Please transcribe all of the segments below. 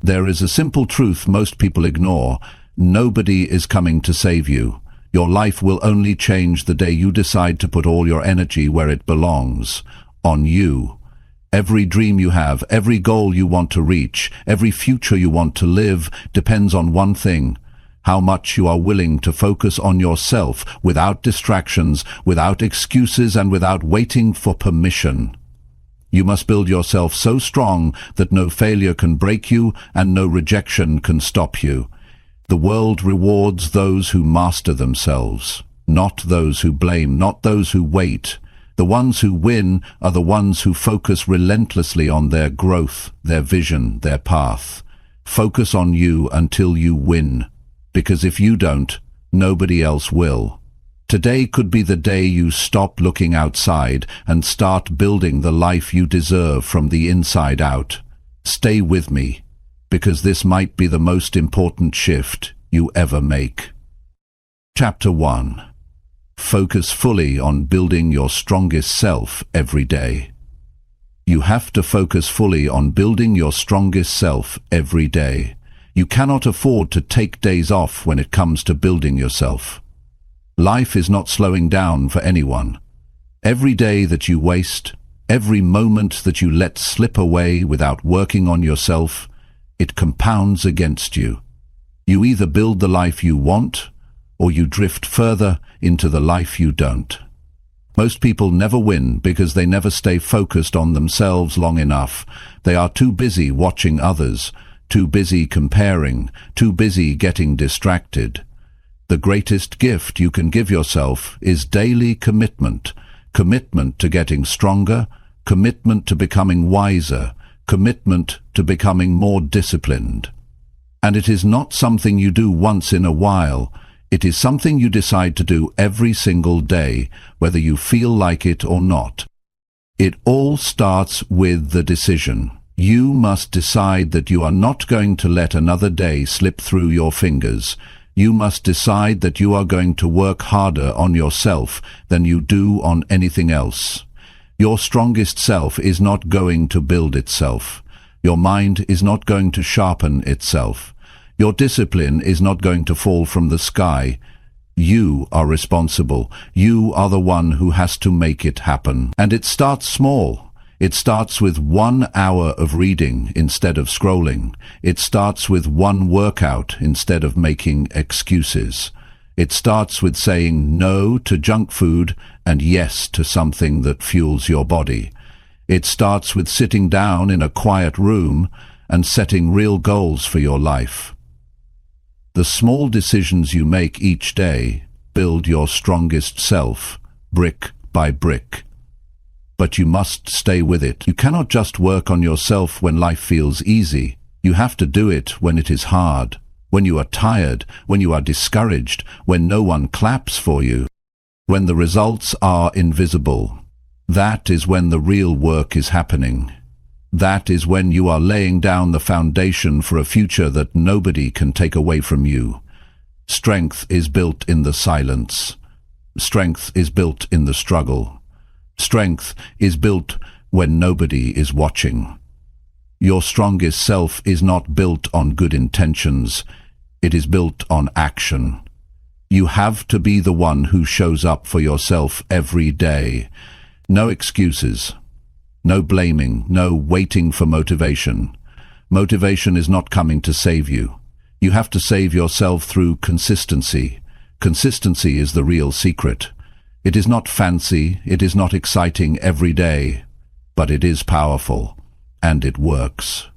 There is a simple truth most people ignore. Nobody is coming to save you. Your life will only change the day you decide to put all your energy where it belongs, on you. Every dream you have, every goal you want to reach, every future you want to live depends on one thing: how much you are willing to focus on yourself without distractions, without excuses, and without waiting for permission. You must build yourself so strong that no failure can break you and no rejection can stop you. The world rewards those who master themselves, not those who blame, not those who wait. The ones who win are the ones who focus relentlessly on their growth, their vision, their path. Focus on you until you win, because if you don't, nobody else will. Today could be the day you stop looking outside and start building the life you deserve from the inside out. Stay with me, because this might be the most important shift you ever make. Chapter 1. Focus fully on building your strongest self every day. You have to focus fully on building your strongest self every day. You cannot afford to take days off when it comes to building yourself. Life is not slowing down for anyone. Every day that you waste, every moment that you let slip away without working on yourself, it compounds against you. You either build the life you want, or you drift further into the life you don't. Most people never win because they never stay focused on themselves long enough. They are too busy watching others, too busy comparing, too busy getting distracted. The greatest gift you can give yourself is daily commitment. Commitment to getting stronger, commitment to becoming wiser, commitment to becoming more disciplined. And it is not something you do once in a while. It is something you decide to do every single day, whether you feel like it or not. It all starts with the decision. You must decide that you are not going to let another day slip through your fingers. You must decide that you are going to work harder on yourself than you do on anything else. Your strongest self is not going to build itself. Your mind is not going to sharpen itself. Your discipline is not going to fall from the sky. You are responsible. You are the one who has to make it happen. And it starts small. It starts with 1 hour of reading instead of scrolling. It starts with one workout instead of making excuses. It starts with saying no to junk food and yes to something that fuels your body. It starts with sitting down in a quiet room and setting real goals for your life. The small decisions you make each day build your strongest self, brick by brick. But you must stay with it. You cannot just work on yourself when life feels easy. You have to do it when it is hard, when you are tired, when you are discouraged, when no one claps for you, when the results are invisible. That is when the real work is happening. That is when you are laying down the foundation for a future that nobody can take away from you. Strength is built in the silence. Strength is built in the struggle. Strength is built when nobody is watching. Your strongest self is not built on good intentions. It is built on action. You have to be the one who shows up for yourself every day. No excuses. No blaming, no waiting for motivation. Motivation is not coming to save you. You have to save yourself through consistency. Consistency is the real secret. It is not fancy, it is not exciting every day, but it is powerful, and it works.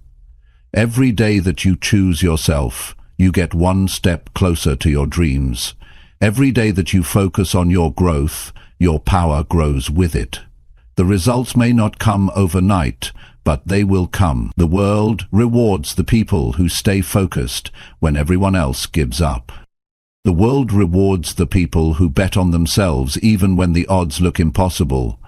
Every day that you choose yourself, you get one step closer to your dreams. Every day that you focus on your growth, your power grows with it. The results may not come overnight, but they will come. The world rewards the people who stay focused when everyone else gives up. The world rewards the people who bet on themselves even when the odds look impossible.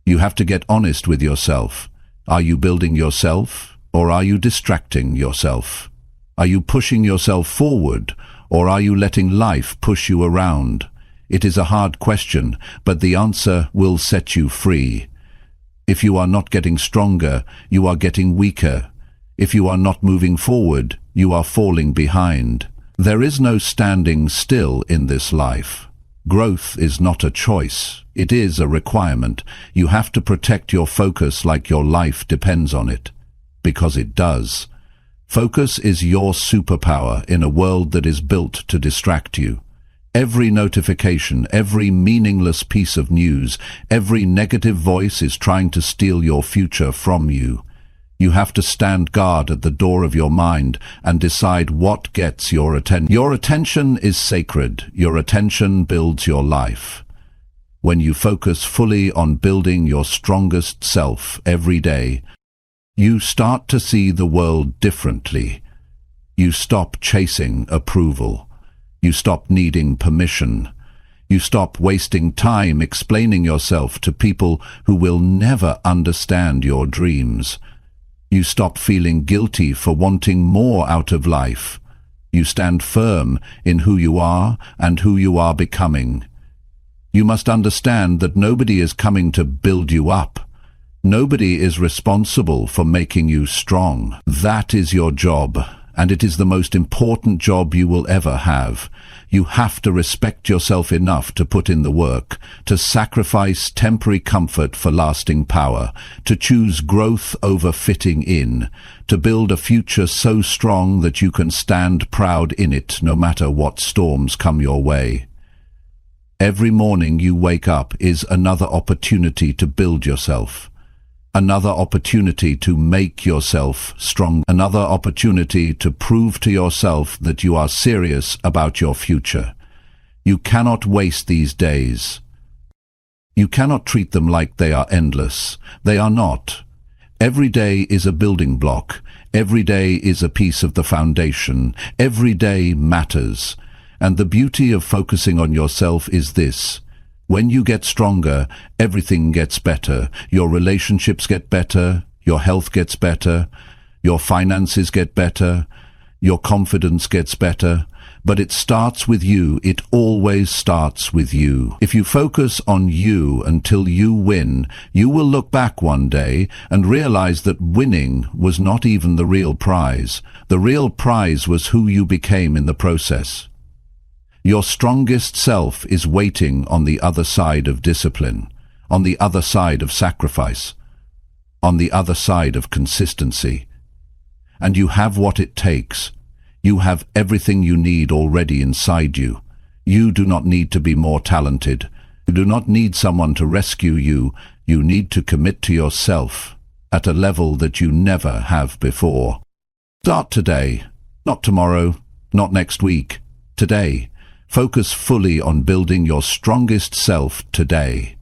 You have to get honest with yourself. Are you building yourself, or are you distracting yourself? Are you pushing yourself forward, or are you letting life push you around? It is a hard question, but the answer will set you free. If you are not getting stronger, you are getting weaker. If you are not moving forward, you are falling behind. There is no standing still in this life. Growth is not a choice. It is a requirement. You have to protect your focus like your life depends on it. Because it does. Focus is your superpower in a world that is built to distract you. Every notification, every meaningless piece of news, every negative voice is trying to steal your future from you. You have to stand guard at the door of your mind and decide what gets your attention. Your attention is sacred. Your attention builds your life. When you focus fully on building your strongest self every day, you start to see the world differently. You stop chasing approval. You stop needing permission. You stop wasting time explaining yourself to people who will never understand your dreams. You stop feeling guilty for wanting more out of life. You stand firm in who you are and who you are becoming. You must understand that nobody is coming to build you up. Nobody is responsible for making you strong. That is your job, and it is the most important job you will ever have. You have to respect yourself enough to put in the work, to sacrifice temporary comfort for lasting power, to choose growth over fitting in, to build a future so strong that you can stand proud in it no matter what storms come your way. Every morning you wake up is another opportunity to build yourself. Another opportunity to make yourself strong. Another opportunity to prove to yourself that you are serious about your future. You cannot waste these days. You cannot treat them like they are endless. They are not. Every day is a building block. Every day is a piece of the foundation. Every day matters. And the beauty of focusing on yourself is this. When you get stronger, everything gets better. Your relationships get better, your health gets better, your finances get better, your confidence gets better. But it starts with you. It always starts with you. If you focus on you until you win, you will look back one day and realize that winning was not even the real prize. The real prize was who you became in the process. Your strongest self is waiting on the other side of discipline, on the other side of sacrifice, on the other side of consistency. And you have what it takes. You have everything you need already inside you. You do not need to be more talented. You do not need someone to rescue you. You need to commit to yourself at a level that you never have before. Start today, not tomorrow, not next week, today. Focus fully on building your strongest self today,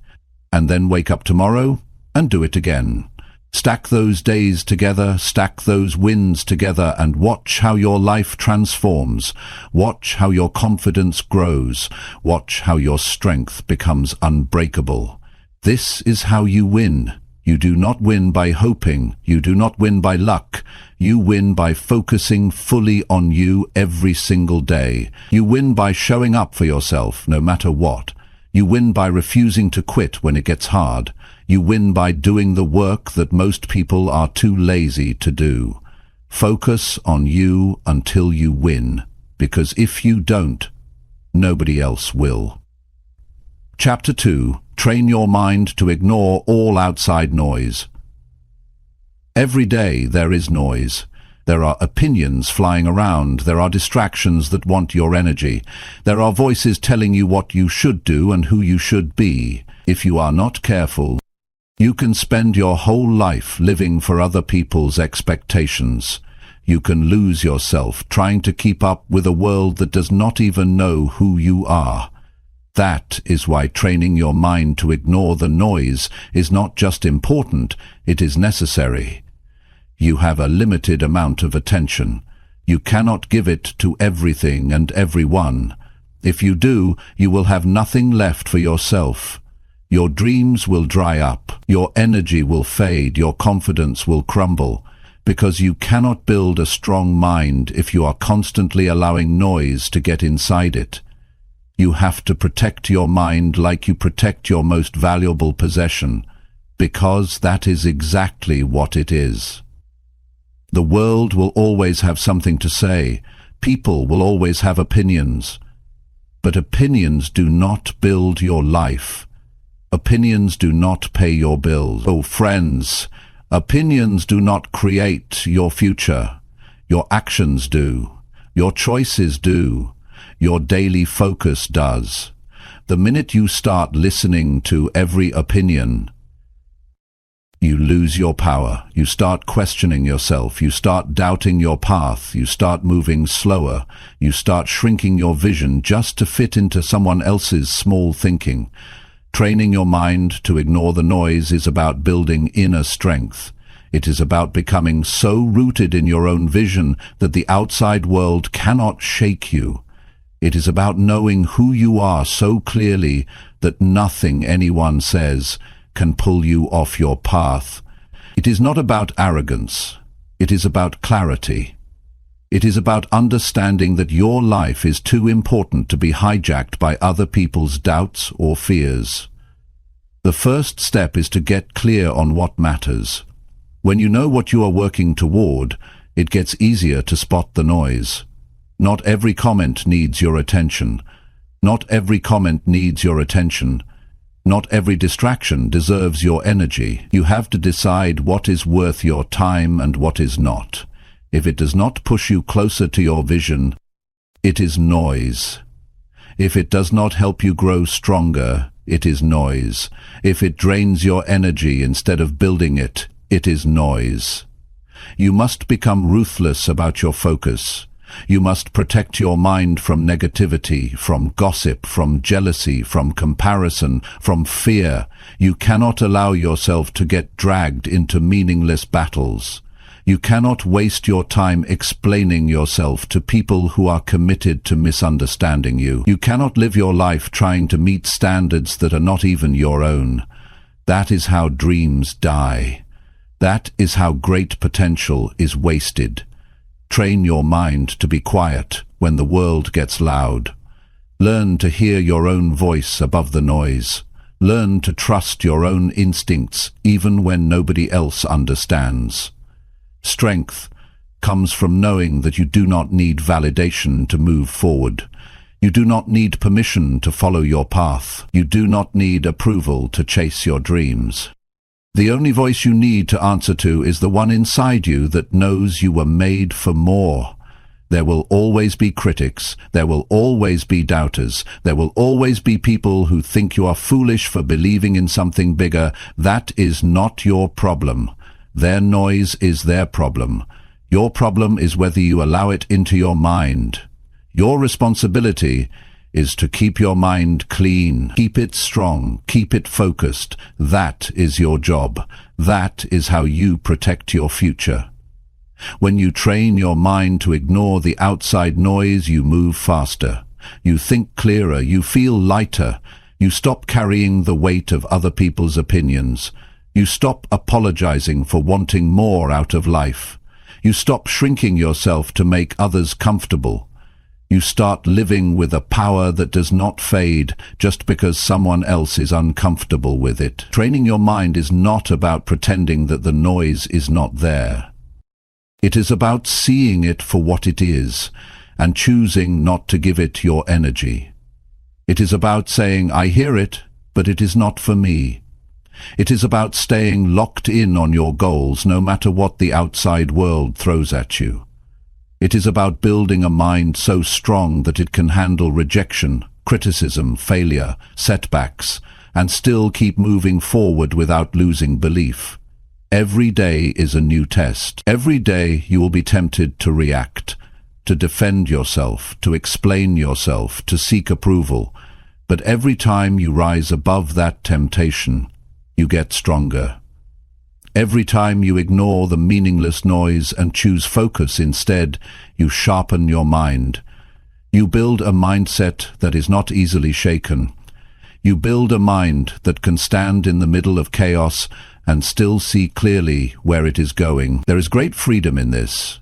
and then wake up tomorrow and do it again. Stack those days together, stack those wins together, and watch how your life transforms. Watch how your confidence grows. Watch how your strength becomes unbreakable. This is how you win. You do not win by hoping. You do not win by luck. You win by focusing fully on you every single day. You win by showing up for yourself no matter what. You win by refusing to quit when it gets hard. You win by doing the work that most people are too lazy to do. Focus on you until you win, because if you don't, nobody else will. Chapter 2. Train your mind to ignore all outside noise. Every day there is noise. There are opinions flying around. There are distractions that want your energy. There are voices telling you what you should do and who you should be. If you are not careful, you can spend your whole life living for other people's expectations. You can lose yourself trying to keep up with a world that does not even know who you are. That is why training your mind to ignore the noise is not just important, it is necessary. You have a limited amount of attention. You cannot give it to everything and everyone. If you do, you will have nothing left for yourself. Your dreams will dry up, your energy will fade, your confidence will crumble, because you cannot build a strong mind if you are constantly allowing noise to get inside it. You have to protect your mind like you protect your most valuable possession, because that is exactly what it is. The world will always have something to say. People will always have opinions. But opinions do not build your life. Opinions do not pay your bills. Oh, friends, opinions do not create your future. Your actions do. Your choices do. Your daily focus does. The minute you start listening to every opinion, you lose your power. You start questioning yourself. You start doubting your path. You start moving slower. You start shrinking your vision just to fit into someone else's small thinking. Training your mind to ignore the noise is about building inner strength. It is about becoming so rooted in your own vision that the outside world cannot shake you. It is about knowing who you are so clearly that nothing anyone says can pull you off your path. It is not about arrogance. It is about clarity. It is about understanding that your life is too important to be hijacked by other people's doubts or fears. The first step is to get clear on what matters. When you know what you are working toward, it gets easier to spot the noise. Not every comment needs your attention. Not every comment needs your attention. Not every distraction deserves your energy. You have to decide what is worth your time and what is not. If it does not push you closer to your vision, it is noise. If it does not help you grow stronger, it is noise. If it drains your energy instead of building it, it is noise. You must become ruthless about your focus. You must protect your mind from negativity, from gossip, from jealousy, from comparison, from fear. You cannot allow yourself to get dragged into meaningless battles. You cannot waste your time explaining yourself to people who are committed to misunderstanding you. You cannot live your life trying to meet standards that are not even your own. That is how dreams die. That is how great potential is wasted. Train your mind to be quiet when the world gets loud. Learn to hear your own voice above the noise. Learn to trust your own instincts even when nobody else understands. Strength comes from knowing that you do not need validation to move forward. You do not need permission to follow your path. You do not need approval to chase your dreams. The only voice you need to answer to is the one inside you that knows you were made for more. There will always be critics. There will always be doubters. There will always be people who think you are foolish for believing in something bigger. That is not your problem. Their noise is their problem. Your problem is whether you allow it into your mind. Your responsibility is to keep your mind clean, keep it strong, keep it focused. That is your job. That is how you protect your future. When you train your mind to ignore the outside noise, you move faster. You think clearer, you feel lighter. You stop carrying the weight of other people's opinions. You stop apologizing for wanting more out of life. You stop shrinking yourself to make others comfortable. You start living with a power that does not fade just because someone else is uncomfortable with it. Training your mind is not about pretending that the noise is not there. It is about seeing it for what it is and choosing not to give it your energy. It is about saying, I hear it, but it is not for me. It is about staying locked in on your goals no matter what the outside world throws at you. It is about building a mind so strong that it can handle rejection, criticism, failure, setbacks, and still keep moving forward without losing belief. Every day is a new test. Every day you will be tempted to react, to defend yourself, to explain yourself, to seek approval. But every time you rise above that temptation, you get stronger. Every time you ignore the meaningless noise and choose focus instead, you sharpen your mind. You build a mindset that is not easily shaken. You build a mind that can stand in the middle of chaos and still see clearly where it is going. There is great freedom in this.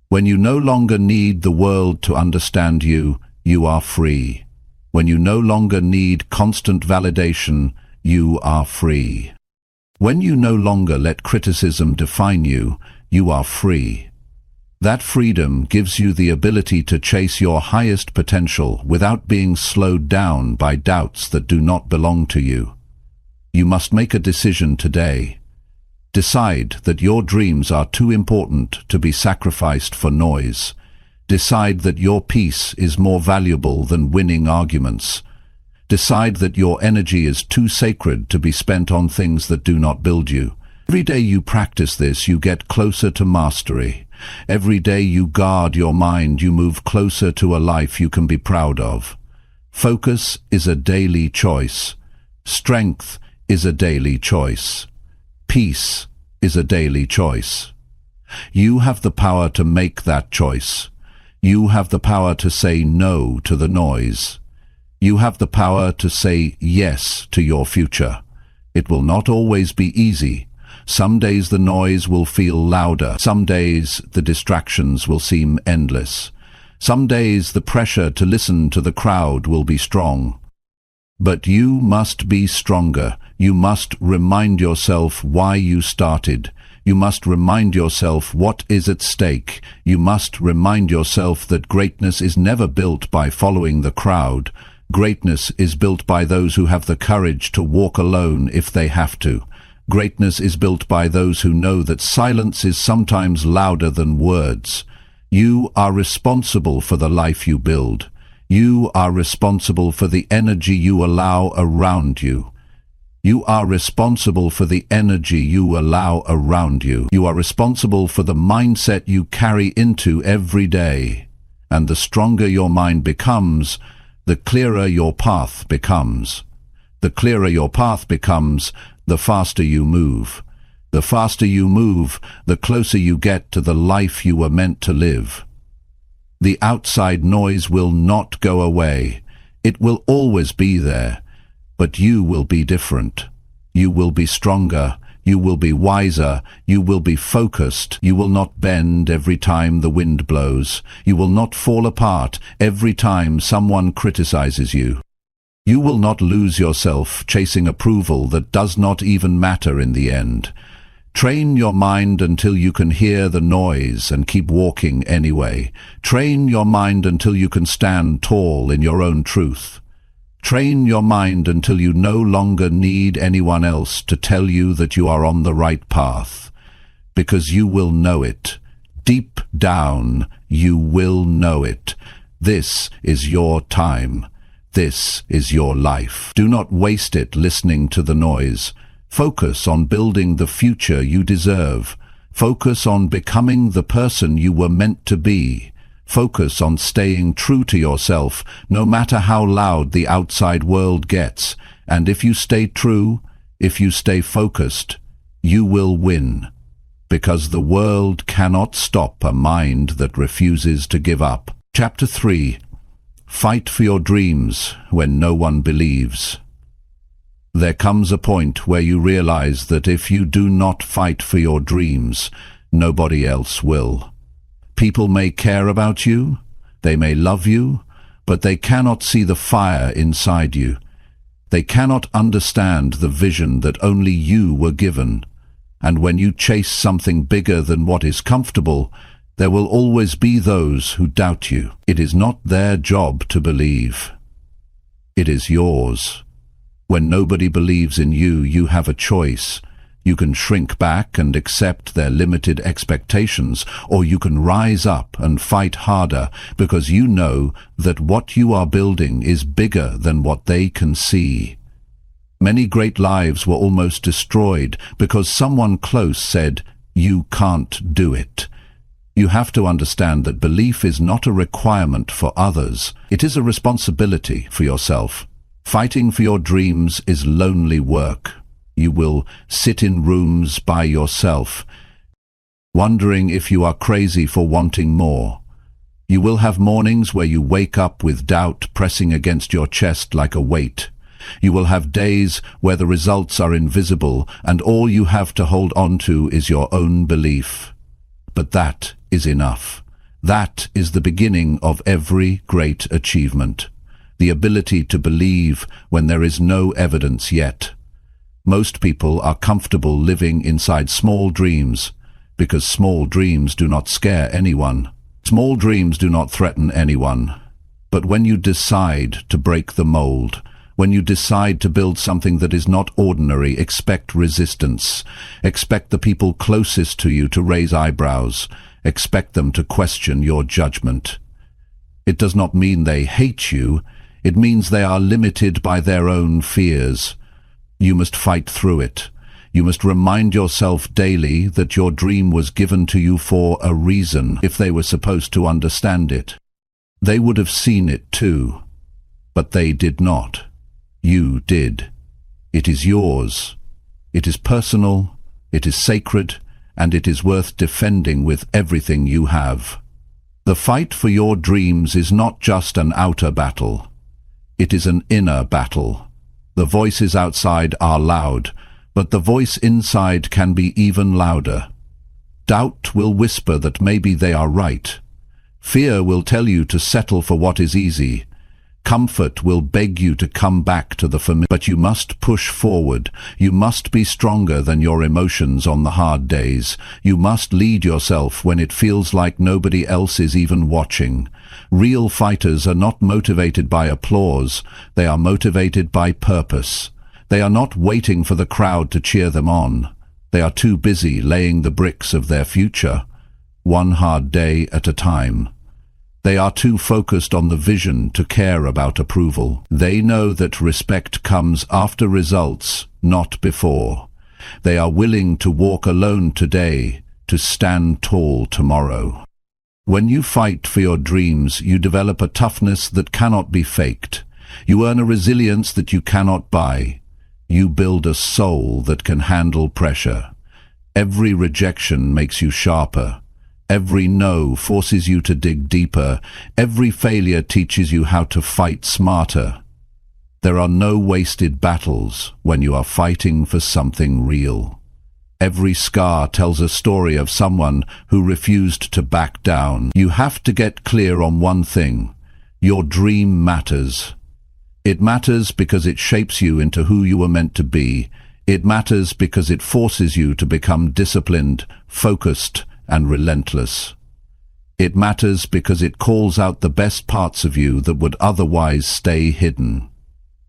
When you no longer need the world to understand you, you are free. When you no longer need constant validation, you are free. When you no longer let criticism define you, you are free. That freedom gives you the ability to chase your highest potential without being slowed down by doubts that do not belong to you. You must make a decision today. Decide that your dreams are too important to be sacrificed for noise. Decide that your peace is more valuable than winning arguments. Decide that your energy is too sacred to be spent on things that do not build you. Every day you practice this, you get closer to mastery. Every day you guard your mind, you move closer to a life you can be proud of. Focus is a daily choice. Strength is a daily choice. Peace is a daily choice. You have the power to make that choice. You have the power to say no to the noise. You have the power to say yes to your future. It will not always be easy. Some days the noise will feel louder. Some days the distractions will seem endless. Some days the pressure to listen to the crowd will be strong. But you must be stronger. You must remind yourself why you started. You must remind yourself what is at stake. You must remind yourself that greatness is never built by following the crowd. Greatness is built by those who have the courage to walk alone if they have to. Greatness is built by those who know that silence is sometimes louder than words. You are responsible for the life you build. You are responsible for the energy you allow around you. You are responsible for the energy you allow around you. You are responsible for the mindset you carry into every day. And the stronger your mind becomes, the clearer your path becomes. The clearer your path becomes, the faster you move. The faster you move, the closer you get to the life you were meant to live. The outside noise will not go away. It will always be there. But you will be different. You will be stronger. You will be wiser. You will be focused. You will not bend every time the wind blows. You will not fall apart every time someone criticizes you. You will not lose yourself chasing approval that does not even matter in the end. Train your mind until you can hear the noise and keep walking anyway. Train your mind until you can stand tall in your own truth. Train your mind until you no longer need anyone else to tell you that you are on the right path. Because you will know it. Deep down, you will know it. This is your time. This is your life. Do not waste it listening to the noise. Focus on building the future you deserve. Focus on becoming the person you were meant to be. Focus on staying true to yourself, no matter how loud the outside world gets. And if you stay true, if you stay focused, you will win. Because the world cannot stop a mind that refuses to give up. Chapter 3. Fight for your dreams when no one believes. There comes a point where you realize that if you do not fight for your dreams, nobody else will. People may care about you, they may love you, but they cannot see the fire inside you. They cannot understand the vision that only you were given. And when you chase something bigger than what is comfortable, there will always be those who doubt you. It is not their job to believe. It is yours. When nobody believes in you, you have a choice. You can shrink back and accept their limited expectations, or you can rise up and fight harder because you know that what you are building is bigger than what they can see. Many great lives were almost destroyed because someone close said, "You can't do it." You have to understand that belief is not a requirement for others. It is a responsibility for yourself. Fighting for your dreams is lonely work. You will sit in rooms by yourself, wondering if you are crazy for wanting more. You will have mornings where you wake up with doubt pressing against your chest like a weight. You will have days where the results are invisible and all you have to hold on to is your own belief. But that is enough. That is the beginning of every great achievement. The ability to believe when there is no evidence yet. Most people are comfortable living inside small dreams. because small dreams do not scare anyone. Small dreams do not threaten anyone. But when you decide to break the mold, when you decide to build something that is not ordinary, expect resistance. Expect the people closest to you to raise eyebrows. Expect them to question your judgment. It does not mean they hate you. It means they are limited by their own fears. You must fight through it. You must remind yourself daily that your dream was given to you for a reason. If they were supposed to understand it, they would have seen it too. But they did not. You did. It is yours. It is personal, it is sacred, and it is worth defending with everything you have. The fight for your dreams is not just an outer battle. It is an inner battle. The voices outside are loud, but the voice inside can be even louder. Doubt will whisper that maybe they are right. Fear will tell you to settle for what is easy. Comfort will beg you to come back to the familiar. But you must push forward. You must be stronger than your emotions on the hard days. You must lead yourself when it feels like nobody else is even watching. Real fighters are not motivated by applause. They are motivated by purpose. They are not waiting for the crowd to cheer them on. They are too busy laying the bricks of their future, one hard day at a time. They are too focused on the vision to care about approval. They know that respect comes after results, not before. They are willing to walk alone today, to stand tall tomorrow. When you fight for your dreams, you develop a toughness that cannot be faked. You earn a resilience that you cannot buy. You build a soul that can handle pressure. Every rejection makes you sharper. Every no forces you to dig deeper. Every failure teaches you how to fight smarter. There are no wasted battles when you are fighting for something real. Every scar tells a story of someone who refused to back down. You have to get clear on one thing. Your dream matters. It matters because it shapes you into who you were meant to be. It matters because it forces you to become disciplined, focused, and relentless. It matters because it calls out the best parts of you that would otherwise stay hidden.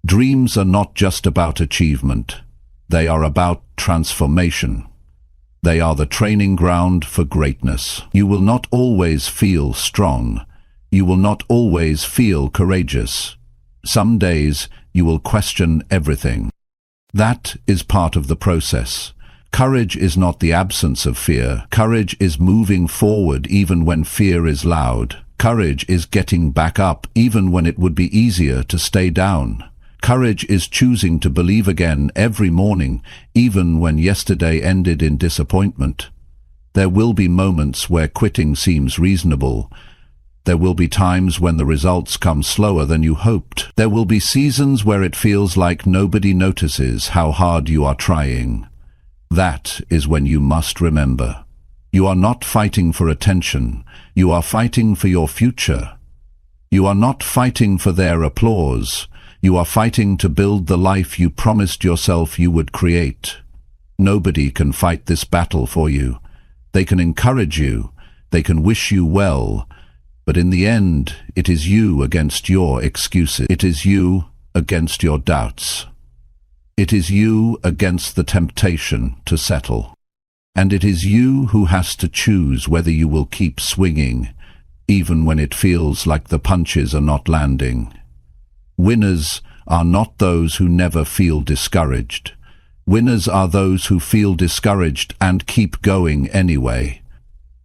Dreams are not just about achievement. They are about transformation. They are the training ground for greatness. You will not always feel strong. You will not always feel courageous. Some days you will question everything. That is part of the process. Courage is not the absence of fear. Courage is moving forward even when fear is loud. Courage is getting back up even when it would be easier to stay down. Courage is choosing to believe again every morning, even when yesterday ended in disappointment. There will be moments where quitting seems reasonable. There will be times when the results come slower than you hoped. There will be seasons where it feels like nobody notices how hard you are trying. That is when you must remember. You are not fighting for attention. You are fighting for your future. You are not fighting for their applause. You are fighting to build the life you promised yourself you would create. Nobody can fight this battle for you. They can encourage you. They can wish you well. But in the end, it is you against your excuses. It is you against your doubts. It is you against the temptation to settle. And it is you who has to choose whether you will keep swinging, even when it feels like the punches are not landing. Winners are not those who never feel discouraged. Winners are those who feel discouraged and keep going anyway.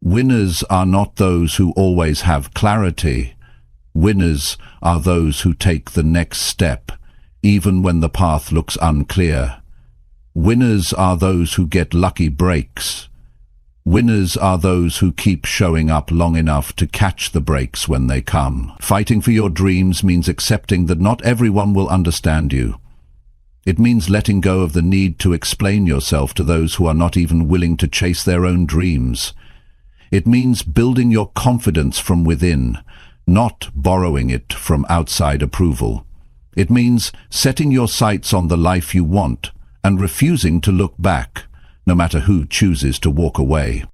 Winners are not those who always have clarity. Winners are those who take the next step, even when the path looks unclear. Winners are those who get lucky breaks. Winners are those who keep showing up long enough to catch the breaks when they come. Fighting for your dreams means accepting that not everyone will understand you. It means letting go of the need to explain yourself to those who are not even willing to chase their own dreams. It means building your confidence from within, not borrowing it from outside approval. It means setting your sights on the life you want and refusing to look back, no matter who chooses to walk away.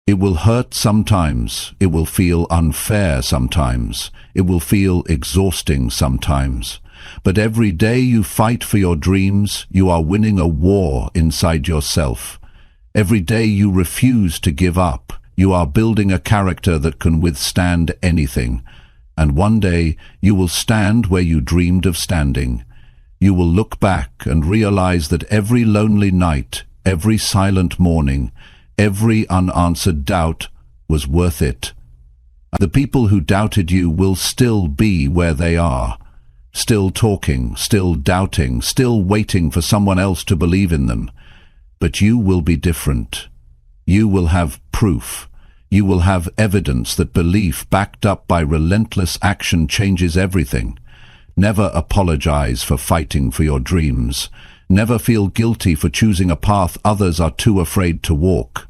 It will hurt sometimes, it will feel unfair sometimes, it will feel exhausting sometimes. But every day you fight for your dreams, you are winning a war inside yourself. Every day you refuse to give up, you are building a character that can withstand anything. And one day you will stand where you dreamed of standing. You will look back and realize that every lonely night, every silent morning, every unanswered doubt was worth it. The people who doubted you will still be where they are, still talking, still doubting, still waiting for someone else to believe in them. But you will be different. You will have proof. You will have evidence that belief backed up by relentless action changes everything. Never apologize for fighting for your dreams. Never feel guilty for choosing a path others are too afraid to walk.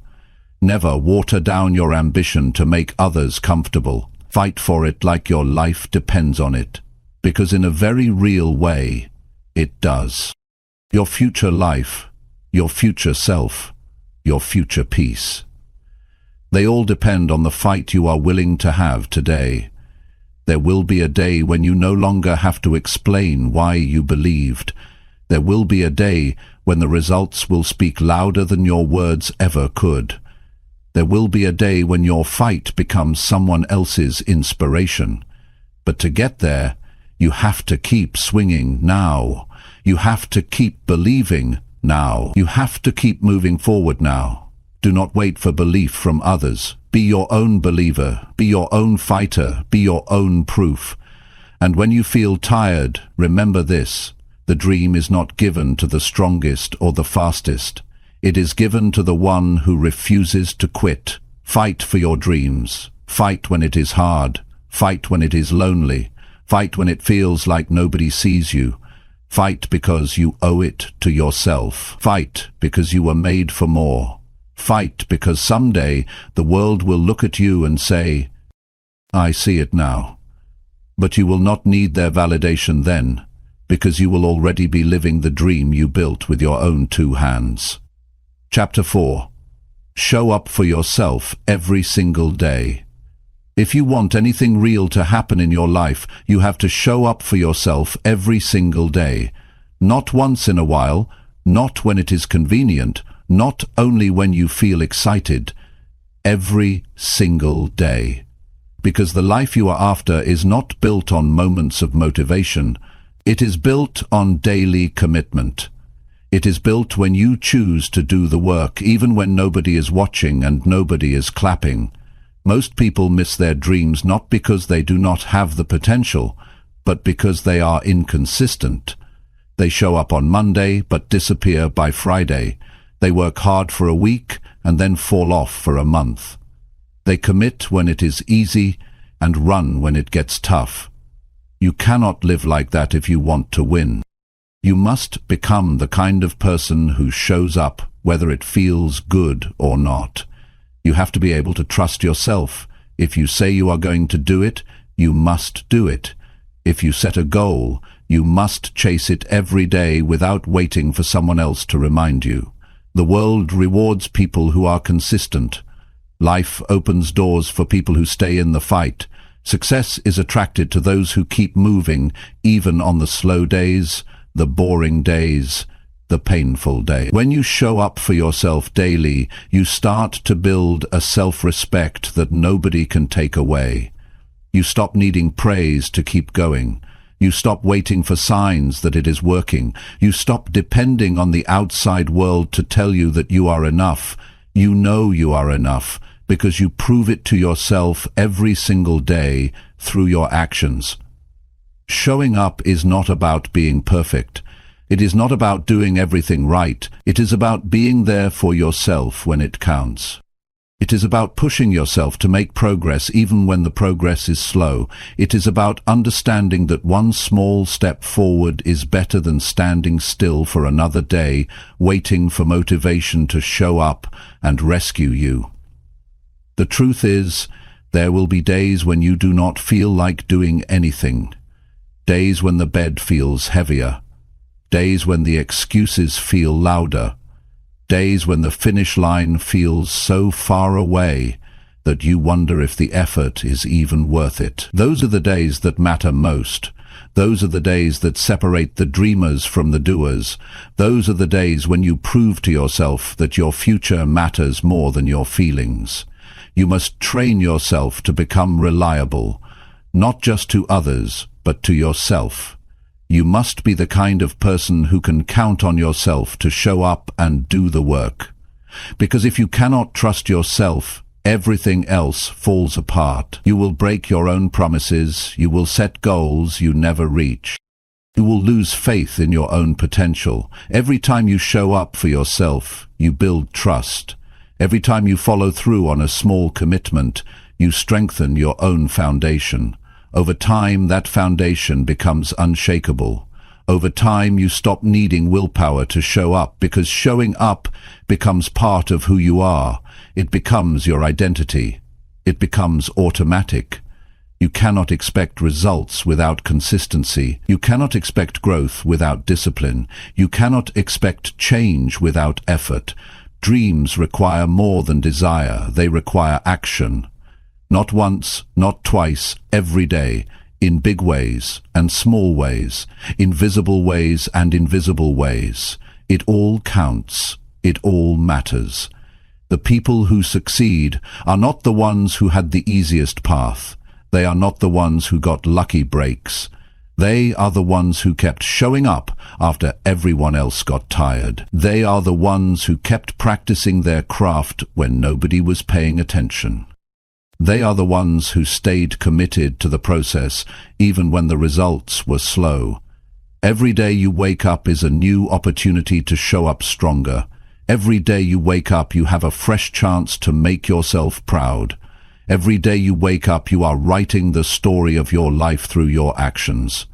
Never water down your ambition to make others comfortable. Fight for it like your life depends on it, because in a very real way, it does. Your future life, your future self, your future peace. They all depend on the fight you are willing to have today. There will be a day when you no longer have to explain why you believed. There will be a day when the results will speak louder than your words ever could. There will be a day when your fight becomes someone else's inspiration. But to get there, you have to keep swinging now. You have to keep believing now. You have to keep moving forward now. Do not wait for belief from others. Be your own believer. Be your own fighter. Be your own proof. And when you feel tired, remember this. The dream is not given to the strongest or the fastest. It is given to the one who refuses to quit. Fight for your dreams. Fight when it is hard. Fight when it is lonely. Fight when it feels like nobody sees you. Fight because you owe it to yourself. Fight because you were made for more. Fight because someday the world will look at you and say, "I see it now." But you will not need their validation then, because you will already be living the dream you built with your own 2 hands. Chapter 4. Show up for yourself every single day. If you want anything real to happen in your life, you have to show up for yourself every single day. Not once in a while, not when it is convenient, not only when you feel excited. Every single day. Because the life you are after is not built on moments of motivation. It is built on daily commitment. It is built when you choose to do the work, even when nobody is watching and nobody is clapping. Most people miss their dreams not because they do not have the potential, but because they are inconsistent. They show up on Monday but disappear by Friday. They work hard for a week and then fall off for a month. They commit when it is easy and run when it gets tough. You cannot live like that if you want to win. You must become the kind of person who shows up whether it feels good or not. You have to be able to trust yourself. If you say you are going to do it, you must do it. If you set a goal, you must chase it every day without waiting for someone else to remind you. The world rewards people who are consistent. Life opens doors for people who stay in the fight. Success is attracted to those who keep moving, even on the slow days, the boring days, the painful days. When you show up for yourself daily, you start to build a self-respect that nobody can take away. You stop needing praise to keep going. You stop waiting for signs that it is working. You stop depending on the outside world to tell you that you are enough. You know you are enough because you prove it to yourself every single day through your actions. Showing up is not about being perfect. It is not about doing everything right. It is about being there for yourself when it counts. It is about pushing yourself to make progress even when the progress is slow. It is about understanding that one small step forward is better than standing still for another day, waiting for motivation to show up and rescue you. The truth is, there will be days when you do not feel like doing anything. Days when the bed feels heavier. Days when the excuses feel louder. days when the finish line feels so far away that you wonder if the effort is even worth it. Those are the days that matter most. Those are the days that separate the dreamers from the doers. Those are the days when you prove to yourself that your future matters more than your feelings. You must train yourself to become reliable, not just to others, but to yourself. You must be the kind of person who can count on yourself to show up and do the work. Because if you cannot trust yourself, everything else falls apart. You will break your own promises, you will set goals you never reach. You will lose faith in your own potential. Every time you show up for yourself, you build trust. Every time you follow through on a small commitment, you strengthen your own foundation. Over time, that foundation becomes unshakable. Over time, you stop needing willpower to show up, because showing up becomes part of who you are. It becomes your identity. It becomes automatic. You cannot expect results without consistency. You cannot expect growth without discipline. You cannot expect change without effort. Dreams require more than desire. They require action. Not once, not twice, every day, in big ways and small ways, in visible ways and invisible ways. It all counts. It all matters. The people who succeed are not the ones who had the easiest path. They are not the ones who got lucky breaks. They are the ones who kept showing up after everyone else got tired. They are the ones who kept practicing their craft when nobody was paying attention. They are the ones who stayed committed to the process even when the results were slow. Every day you wake up is a new opportunity to show up stronger. Every day you wake up, you have a fresh chance to make yourself proud. Every day you wake up, you are writing the story of your life through your actions.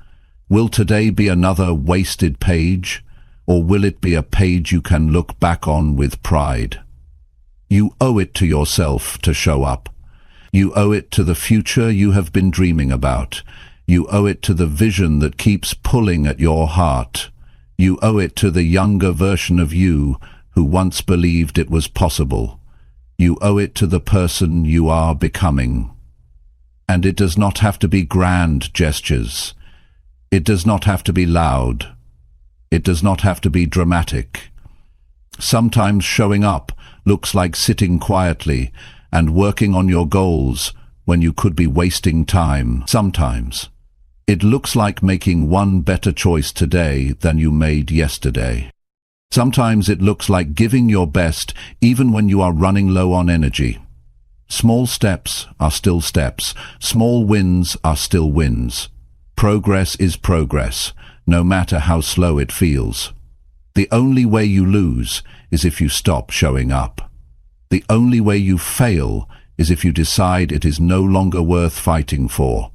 Will today be another wasted page, or will it be a page you can look back on with pride? You owe it to yourself to show up. You owe it to the future you have been dreaming about. You owe it to the vision that keeps pulling at your heart. You owe it to the younger version of you who once believed it was possible. You owe it to the person you are becoming. And it does not have to be grand gestures. It does not have to be loud. It does not have to be dramatic. Sometimes showing up looks like sitting quietly and working on your goals when you could be wasting time. Sometimes it looks like making one better choice today than you made yesterday. Sometimes it looks like giving your best even when you are running low on energy. Small steps are still steps. Small wins are still wins. Progress is progress, no matter how slow it feels. The only way you lose is if you stop showing up. The only way you fail is if you decide it is no longer worth fighting for.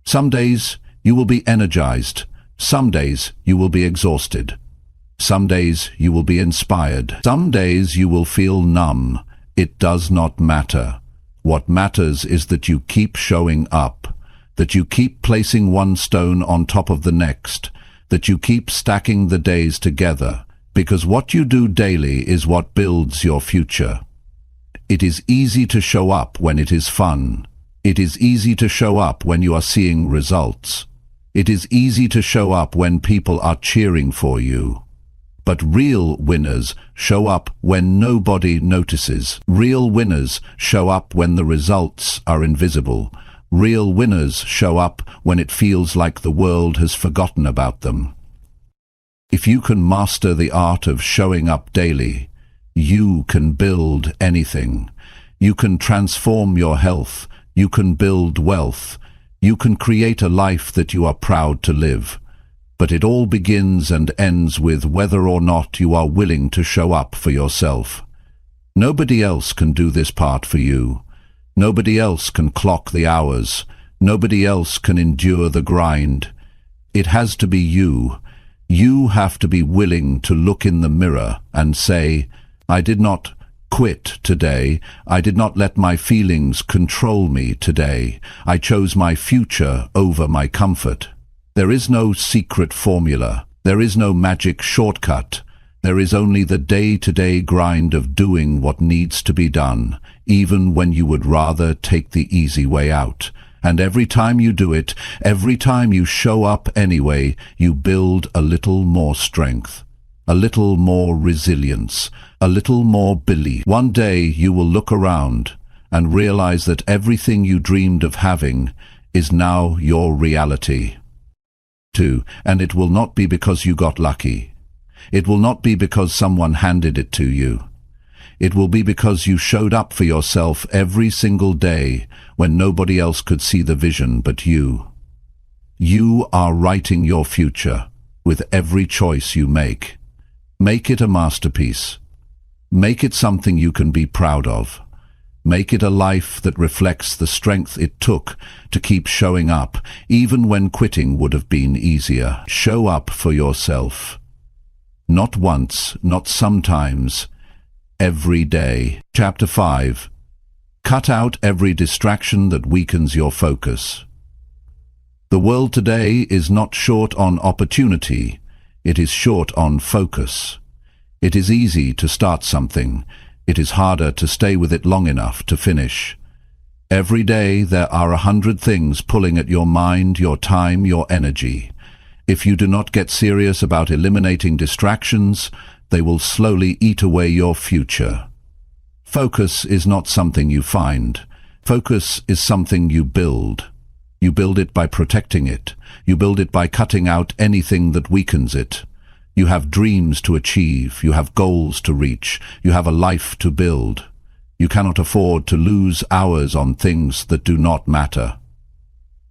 Some days you will be energized. Some days you will be exhausted. Some days you will be inspired. Some days you will feel numb. It does not matter. What matters is that you keep showing up, that you keep placing one stone on top of the next, that you keep stacking the days together, because what you do daily is what builds your future. It is easy to show up when it is fun. It is easy to show up when you are seeing results. It is easy to show up when people are cheering for you. But real winners show up when nobody notices. Real winners show up when the results are invisible. Real winners show up when it feels like the world has forgotten about them. If you can master the art of showing up daily, you can build anything. You can transform your health. You can build wealth. You can create a life that you are proud to live. But it all begins and ends with whether or not you are willing to show up for yourself. Nobody else can do this part for you. Nobody else can clock the hours. Nobody else can endure the grind. It has to be you. You have to be willing to look in the mirror and say, I did not quit today. I did not let my feelings control me today. I chose my future over my comfort. There is no secret formula. There is no magic shortcut. There is only the day-to-day grind of doing what needs to be done, even when you would rather take the easy way out. And every time you do it, every time you show up anyway, you build a little more strength, a little more resilience, a little more belief. One day you will look around and realize that everything you dreamed of having is now your reality. 2. And it will not be because you got lucky. It will not be because someone handed it to you. It will be because you showed up for yourself every single day when nobody else could see the vision but you. You are writing your future with every choice you make. Make it a masterpiece. Make it something you can be proud of. Make it a life that reflects the strength it took to keep showing up, even when quitting would have been easier. Show up for yourself. Not once, not sometimes, every day. Chapter 5. Cut out every distraction that weakens your focus. The world today is not short on opportunity, it is short on focus. It is easy to start something. It is harder to stay with it long enough to finish. Every day there are 100 things pulling at your mind, your time, your energy. If you do not get serious about eliminating distractions, they will slowly eat away your future. Focus is not something you find. Focus is something you build. You build it by protecting it. You build it by cutting out anything that weakens it. You have dreams to achieve. You have goals to reach. You have a life to build. You cannot afford to lose hours on things that do not matter.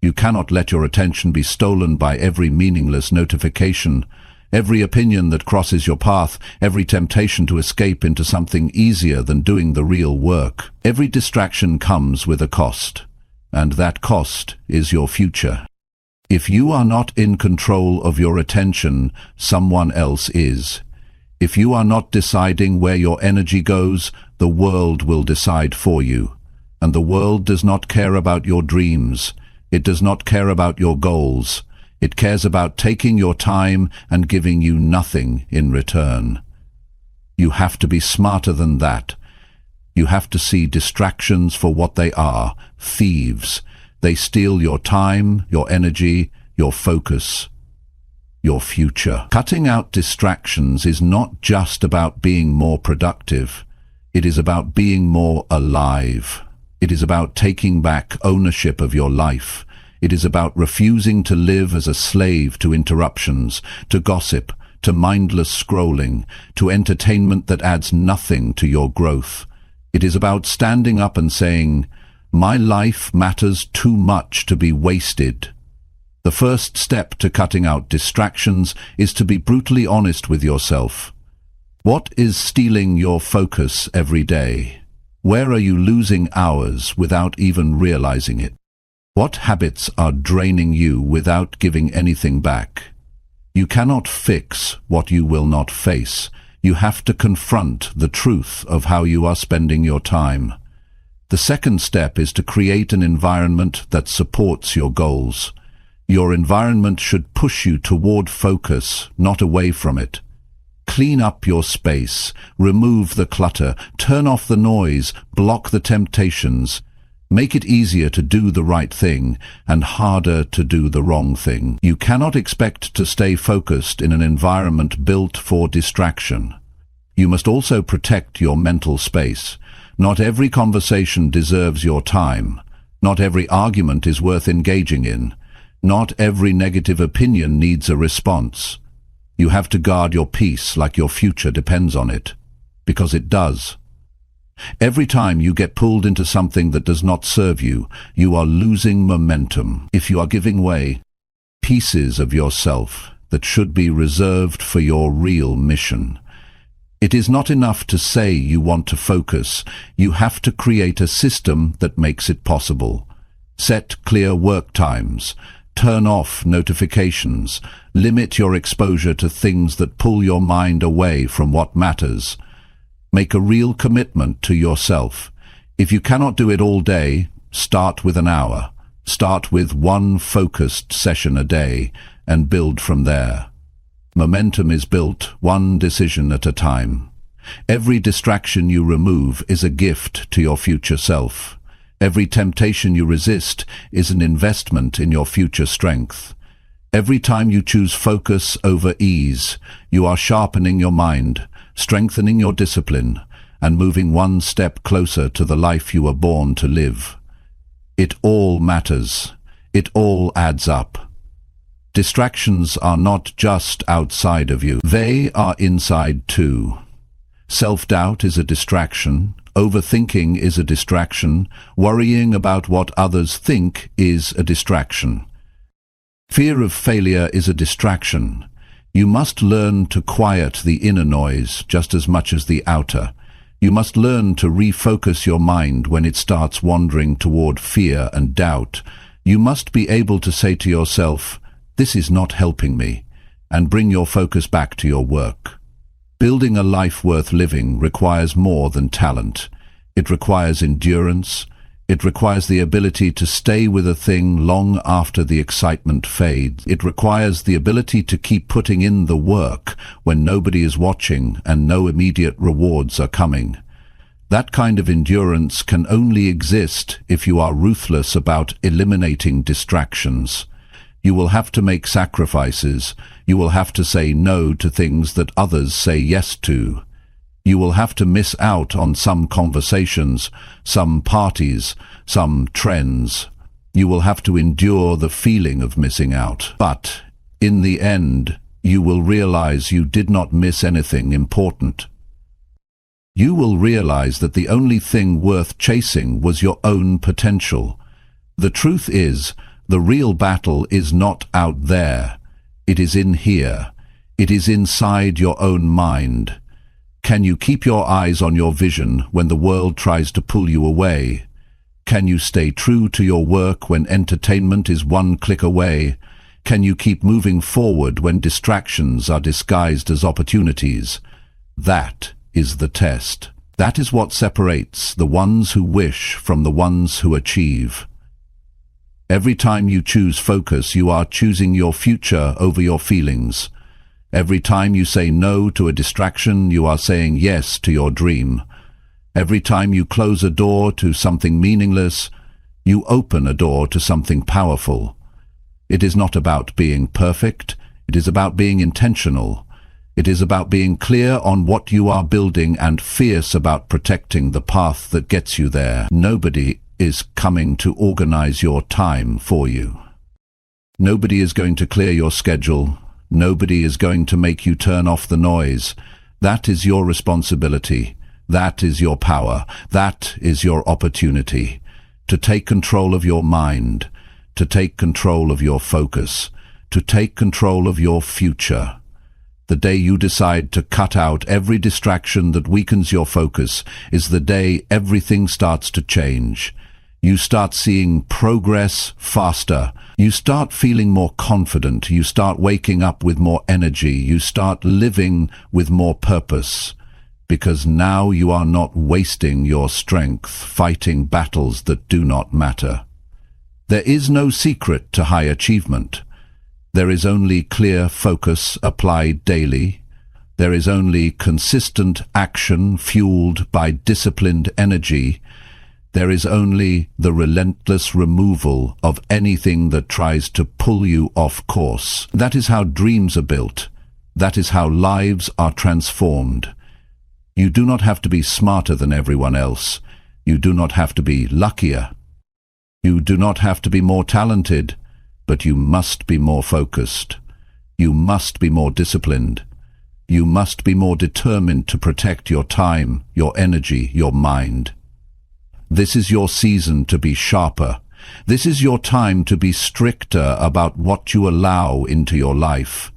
You cannot let your attention be stolen by every meaningless notification, every opinion that crosses your path, every temptation to escape into something easier than doing the real work. Every distraction comes with a cost, and that cost is your future. If you are not in control of your attention, someone else is. If you are not deciding where your energy goes, the world will decide for you. And the world does not care about your dreams. It does not care about your goals. It cares about taking your time and giving you nothing in return. You have to be smarter than that. You have to see distractions for what they are, thieves. They steal your time, your energy, your focus, your future. Cutting out distractions is not just about being more productive. It is about being more alive. It is about taking back ownership of your life. It is about refusing to live as a slave to interruptions, to gossip, to mindless scrolling, to entertainment that adds nothing to your growth. It is about standing up and saying, "My life matters too much to be wasted." The first step to cutting out distractions is to be brutally honest with yourself. What is stealing your focus every day? Where are you losing hours without even realizing it? What habits are draining you without giving anything back? You cannot fix what you will not face. You have to confront the truth of how you are spending your time. The second step is to create an environment that supports your goals. Your environment should push you toward focus, not away from it. Clean up your space, remove the clutter, turn off the noise, block the temptations. Make it easier to do the right thing and harder to do the wrong thing. You cannot expect to stay focused in an environment built for distraction. You must also protect your mental space. Not every conversation deserves your time. Not every argument is worth engaging in. Not every negative opinion needs a response. You have to guard your peace like your future depends on it, because it does. Every time you get pulled into something that does not serve you, you are losing momentum. If you are giving way, pieces of yourself that should be reserved for your real mission. It is not enough to say you want to focus. You have to create a system that makes it possible. Set clear work times. Turn off notifications. Limit your exposure to things that pull your mind away from what matters. Make a real commitment to yourself. If you cannot do it all day, start with an hour. Start with one focused session a day and build from there. Momentum is built one decision at a time. Every distraction you remove is a gift to your future self. Every temptation you resist is an investment in your future strength. Every time you choose focus over ease, you are sharpening your mind, strengthening your discipline, and moving one step closer to the life you were born to live. It all matters. It all adds up. Distractions are not just outside of you. They are inside too. Self-doubt is a distraction. Overthinking is a distraction. Worrying about what others think is a distraction. Fear of failure is a distraction. You must learn to quiet the inner noise just as much as the outer. You must learn to refocus your mind when it starts wandering toward fear and doubt. You must be able to say to yourself, "This is not helping me," and bring your focus back to your work. Building a life worth living requires more than talent. It requires endurance. It requires the ability to stay with a thing long after the excitement fades. It requires the ability to keep putting in the work when nobody is watching and no immediate rewards are coming. That kind of endurance can only exist if you are ruthless about eliminating distractions. You will have to make sacrifices. You will have to say no to things that others say yes to. You will have to miss out on some conversations, some parties, some trends. You will have to endure the feeling of missing out. But, in the end, you will realize you did not miss anything important. You will realize that the only thing worth chasing was your own potential. The truth is, the real battle is not out there. It is in here. It is inside your own mind. Can you keep your eyes on your vision when the world tries to pull you away? Can you stay true to your work when entertainment is one click away? Can you keep moving forward when distractions are disguised as opportunities? That is the test. That is what separates the ones who wish from the ones who achieve. Every time you choose focus, you are choosing your future over your feelings. Every time you say no to a distraction, you are saying yes to your dream. Every time you close a door to something meaningless, you open a door to something powerful. It is not about being perfect. It is about being intentional. It is about being clear on what you are building and fierce about protecting the path that gets you there. Nobody is coming to organize your time for you. Nobody is going to clear your schedule. Nobody is going to make you turn off the noise. That is your responsibility. That is your power. That is your opportunity. To take control of your mind. To take control of your focus. To take control of your future. The day you decide to cut out every distraction that weakens your focus is the day everything starts to change. You start seeing progress faster. You start feeling more confident. You start waking up with more energy. You start living with more purpose. Because now you are not wasting your strength fighting battles that do not matter. There is no secret to high achievement. There is only clear focus applied daily. There is only consistent action fueled by disciplined energy. There is only the relentless removal of anything that tries to pull you off course. That is how dreams are built. That is how lives are transformed. You do not have to be smarter than everyone else. You do not have to be luckier. You do not have to be more talented, but you must be more focused. You must be more disciplined. You must be more determined to protect your time, your energy, your mind. This is your season to be sharper. This is your time to be stricter about what you allow into your life.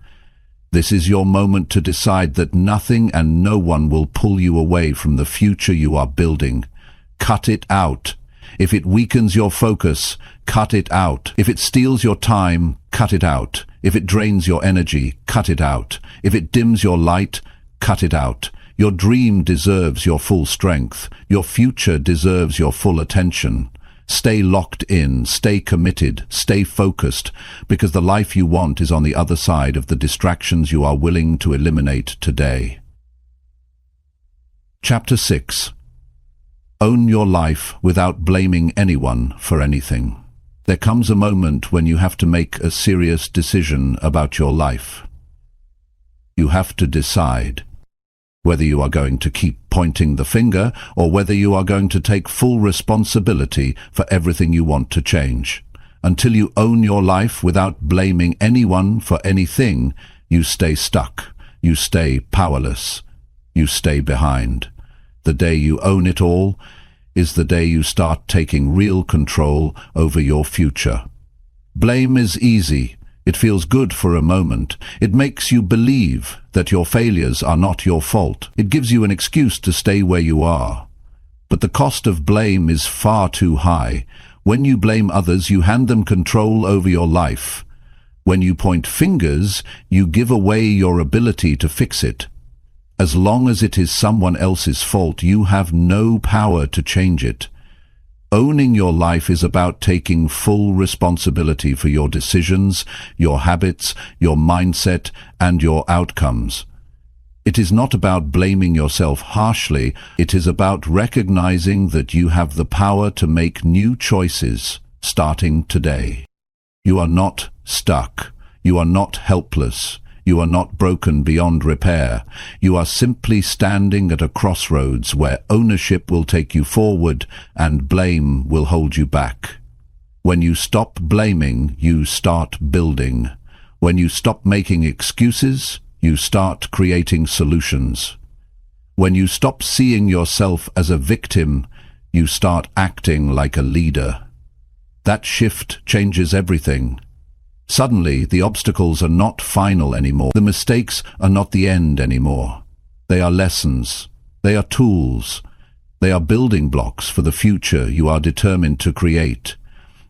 This is your moment to decide that nothing and no one will pull you away from the future you are building. Cut it out. If it weakens your focus, cut it out. If it steals your time, cut it out. If it drains your energy, cut it out. If it dims your light, cut it out. Your dream deserves your full strength. Your future deserves your full attention. Stay locked in, stay committed, stay focused, because the life you want is on the other side of the distractions you are willing to eliminate today. Chapter 6. Own your life without blaming anyone for anything. There comes a moment when you have to make a serious decision about your life. You have to decide whether you are going to keep pointing the finger or whether you are going to take full responsibility for everything you want to change. Until you own your life without blaming anyone for anything, you stay stuck, you stay powerless, you stay behind. The day you own it all is the day you start taking real control over your future. Blame is easy. It feels good for a moment. It makes you believe that your failures are not your fault. It gives you an excuse to stay where you are. But the cost of blame is far too high. When you blame others, you hand them control over your life. When you point fingers, you give away your ability to fix it. As long as it is someone else's fault, you have no power to change it. Owning your life is about taking full responsibility for your decisions, your habits, your mindset, and your outcomes. It is not about blaming yourself harshly. It is about recognizing that you have the power to make new choices, starting today. You are not stuck. You are not helpless. You are not broken beyond repair. You are simply standing at a crossroads where ownership will take you forward and blame will hold you back. When you stop blaming, you start building. When you stop making excuses, you start creating solutions. When you stop seeing yourself as a victim, you start acting like a leader. That shift changes everything. Suddenly, the obstacles are not final anymore. The mistakes are not the end anymore. They are lessons. They are tools. They are building blocks for the future you are determined to create.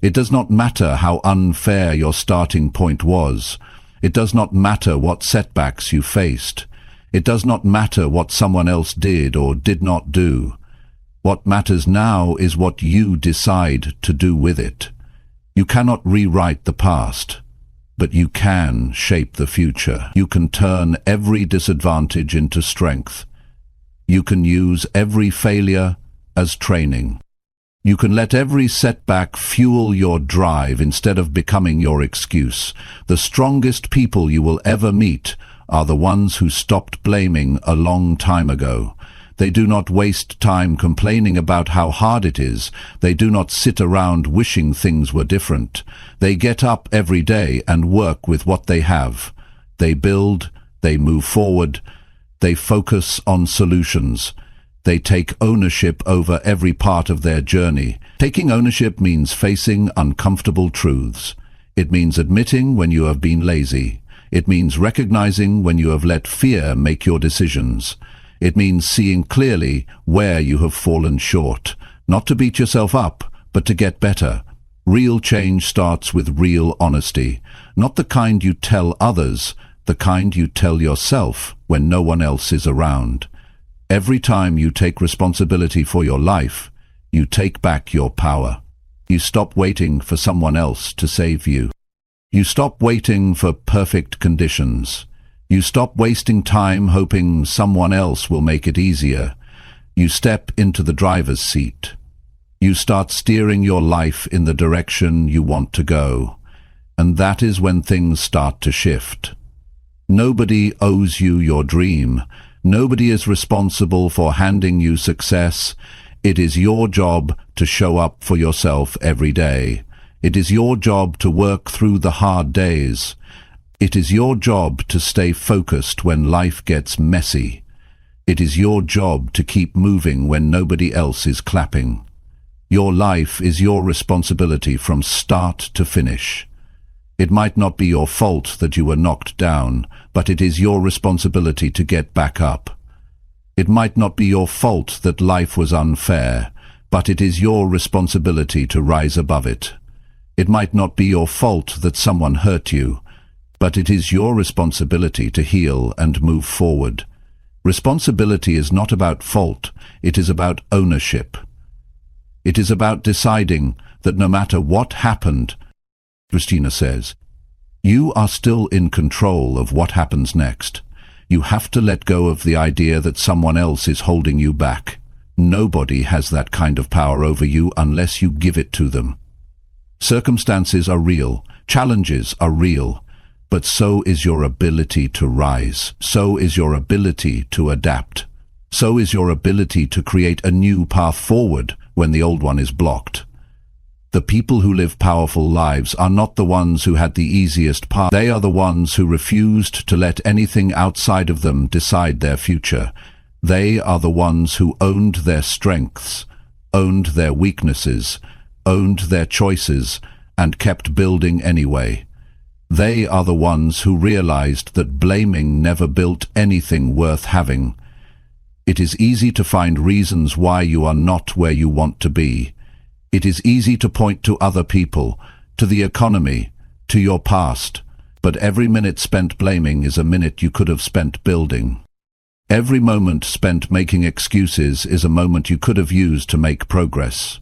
It does not matter how unfair your starting point was. It does not matter what setbacks you faced. It does not matter what someone else did or did not do. What matters now is what you decide to do with it. You cannot rewrite the past, but you can shape the future. You can turn every disadvantage into strength. You can use every failure as training. You can let every setback fuel your drive instead of becoming your excuse. The strongest people you will ever meet are the ones who stopped blaming a long time ago. They do not waste time complaining about how hard it is. They do not sit around wishing things were different. They get up every day and work with what they have. They build, they move forward, they focus on solutions. They take ownership over every part of their journey. Taking ownership means facing uncomfortable truths. It means admitting when you have been lazy. It means recognizing when you have let fear make your decisions. It means seeing clearly where you have fallen short, not to beat yourself up, but to get better. Real change starts with real honesty, not the kind you tell others, the kind you tell yourself when no one else is around. Every time you take responsibility for your life, you take back your power. You stop waiting for someone else to save you. You stop waiting for perfect conditions. You stop wasting time hoping someone else will make it easier. You step into the driver's seat. You start steering your life in the direction you want to go. And that is when things start to shift. Nobody owes you your dream. Nobody is responsible for handing you success. It is your job to show up for yourself every day. It is your job to work through the hard days. It is your job to stay focused when life gets messy. It is your job to keep moving when nobody else is clapping. Your life is your responsibility from start to finish. It might not be your fault that you were knocked down, but it is your responsibility to get back up. It might not be your fault that life was unfair, but it is your responsibility to rise above it. It might not be your fault that someone hurt you, but it is your responsibility to heal and move forward. Responsibility is not about fault, it is about ownership. It is about deciding that no matter what happened, Christina says, you are still in control of what happens next. You have to let go of the idea that someone else is holding you back. Nobody has that kind of power over you unless you give it to them. Circumstances are real, challenges are real, but so is your ability to rise. So is your ability to adapt. So is your ability to create a new path forward when the old one is blocked. The people who live powerful lives are not the ones who had the easiest path. They are the ones who refused to let anything outside of them decide their future. They are the ones who owned their strengths, owned their weaknesses, owned their choices, and kept building anyway. They are the ones who realized that blaming never built anything worth having. It is easy to find reasons why you are not where you want to be. It is easy to point to other people, to the economy, to your past, but every minute spent blaming is a minute you could have spent building. Every moment spent making excuses is a moment you could have used to make progress.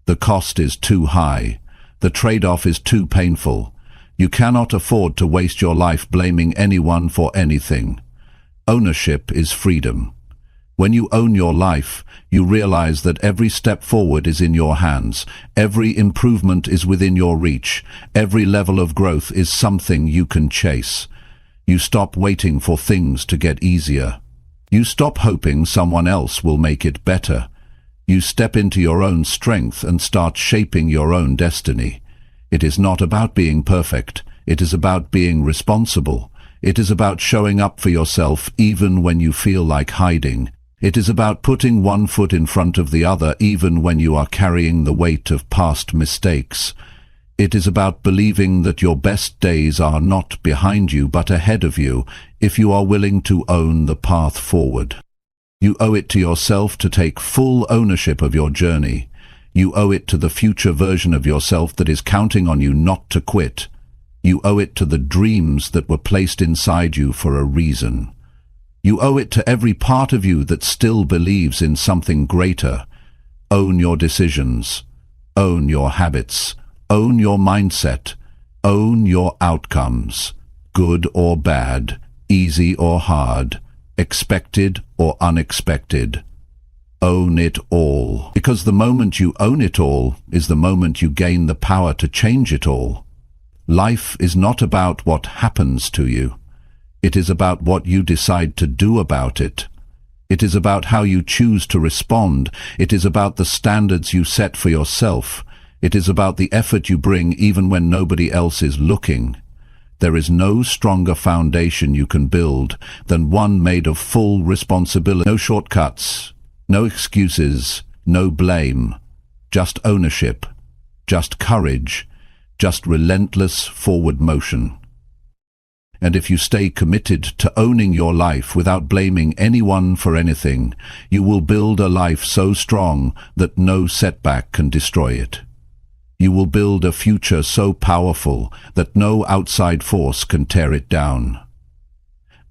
The cost is too high. The trade-off is too painful. You cannot afford to waste your life blaming anyone for anything. Ownership is freedom. When you own your life, you realize that every step forward is in your hands. Every improvement is within your reach. Every level of growth is something you can chase. You stop waiting for things to get easier. You stop hoping someone else will make it better. You step into your own strength and start shaping your own destiny. It is not about being perfect. It is about being responsible. It is about showing up for yourself even when you feel like hiding. It is about putting one foot in front of the other even when you are carrying the weight of past mistakes. It is about believing that your best days are not behind you but ahead of you if you are willing to own the path forward. You owe it to yourself to take full ownership of your journey. You owe it to the future version of yourself that is counting on you not to quit. You owe it to the dreams that were placed inside you for a reason. You owe it to every part of you that still believes in something greater. Own your decisions. Own your habits. Own your mindset. Own your outcomes. Good or bad, easy or hard, expected or unexpected. Own it all. Because the moment you own it all is the moment you gain the power to change it all. Life is not about what happens to you. It is about what you decide to do about it. It is about how you choose to respond. It is about the standards you set for yourself. It is about the effort you bring even when nobody else is looking. There is no stronger foundation you can build than one made of full responsibility. No shortcuts, no excuses, no blame. Just ownership, just courage, just relentless forward motion. And if you stay committed to owning your life without blaming anyone for anything, you will build a life so strong that no setback can destroy it. You will build a future so powerful that no outside force can tear it down.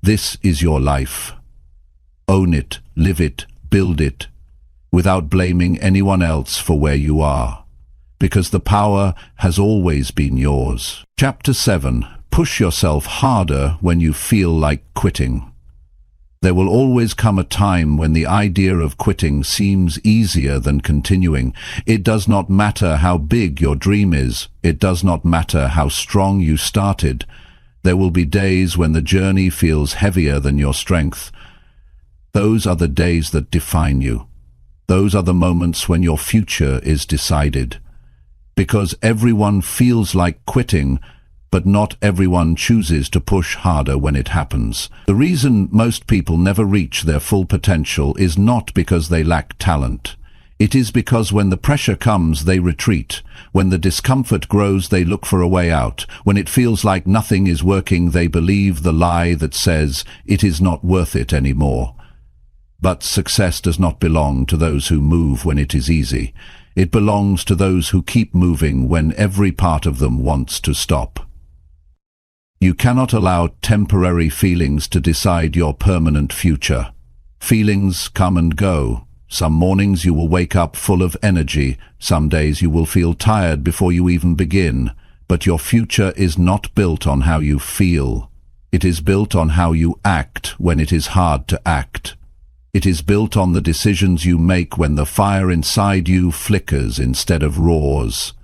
This is your life. Own it, live it, build it, without blaming anyone else for where you are, because the power has always been yours. Chapter 7. Push yourself harder when you feel like quitting. There will always come a time when the idea of quitting seems easier than continuing. It does not matter how big your dream is. It does not matter how strong you started. There will be days when the journey feels heavier than your strength. Those are the days that define you. Those are the moments when your future is decided. Because everyone feels like quitting, but not everyone chooses to push harder when it happens. The reason most people never reach their full potential is not because they lack talent. It is because when the pressure comes, they retreat. When the discomfort grows, they look for a way out. When it feels like nothing is working, they believe the lie that says it is not worth it anymore. But success does not belong to those who move when it is easy. It belongs to those who keep moving when every part of them wants to stop. You cannot allow temporary feelings to decide your permanent future. Feelings come and go. Some mornings you will wake up full of energy. Some days you will feel tired before you even begin. But your future is not built on how you feel. It is built on how you act when it is hard to act. It is built on the decisions you make when the fire inside you flickers instead of roars.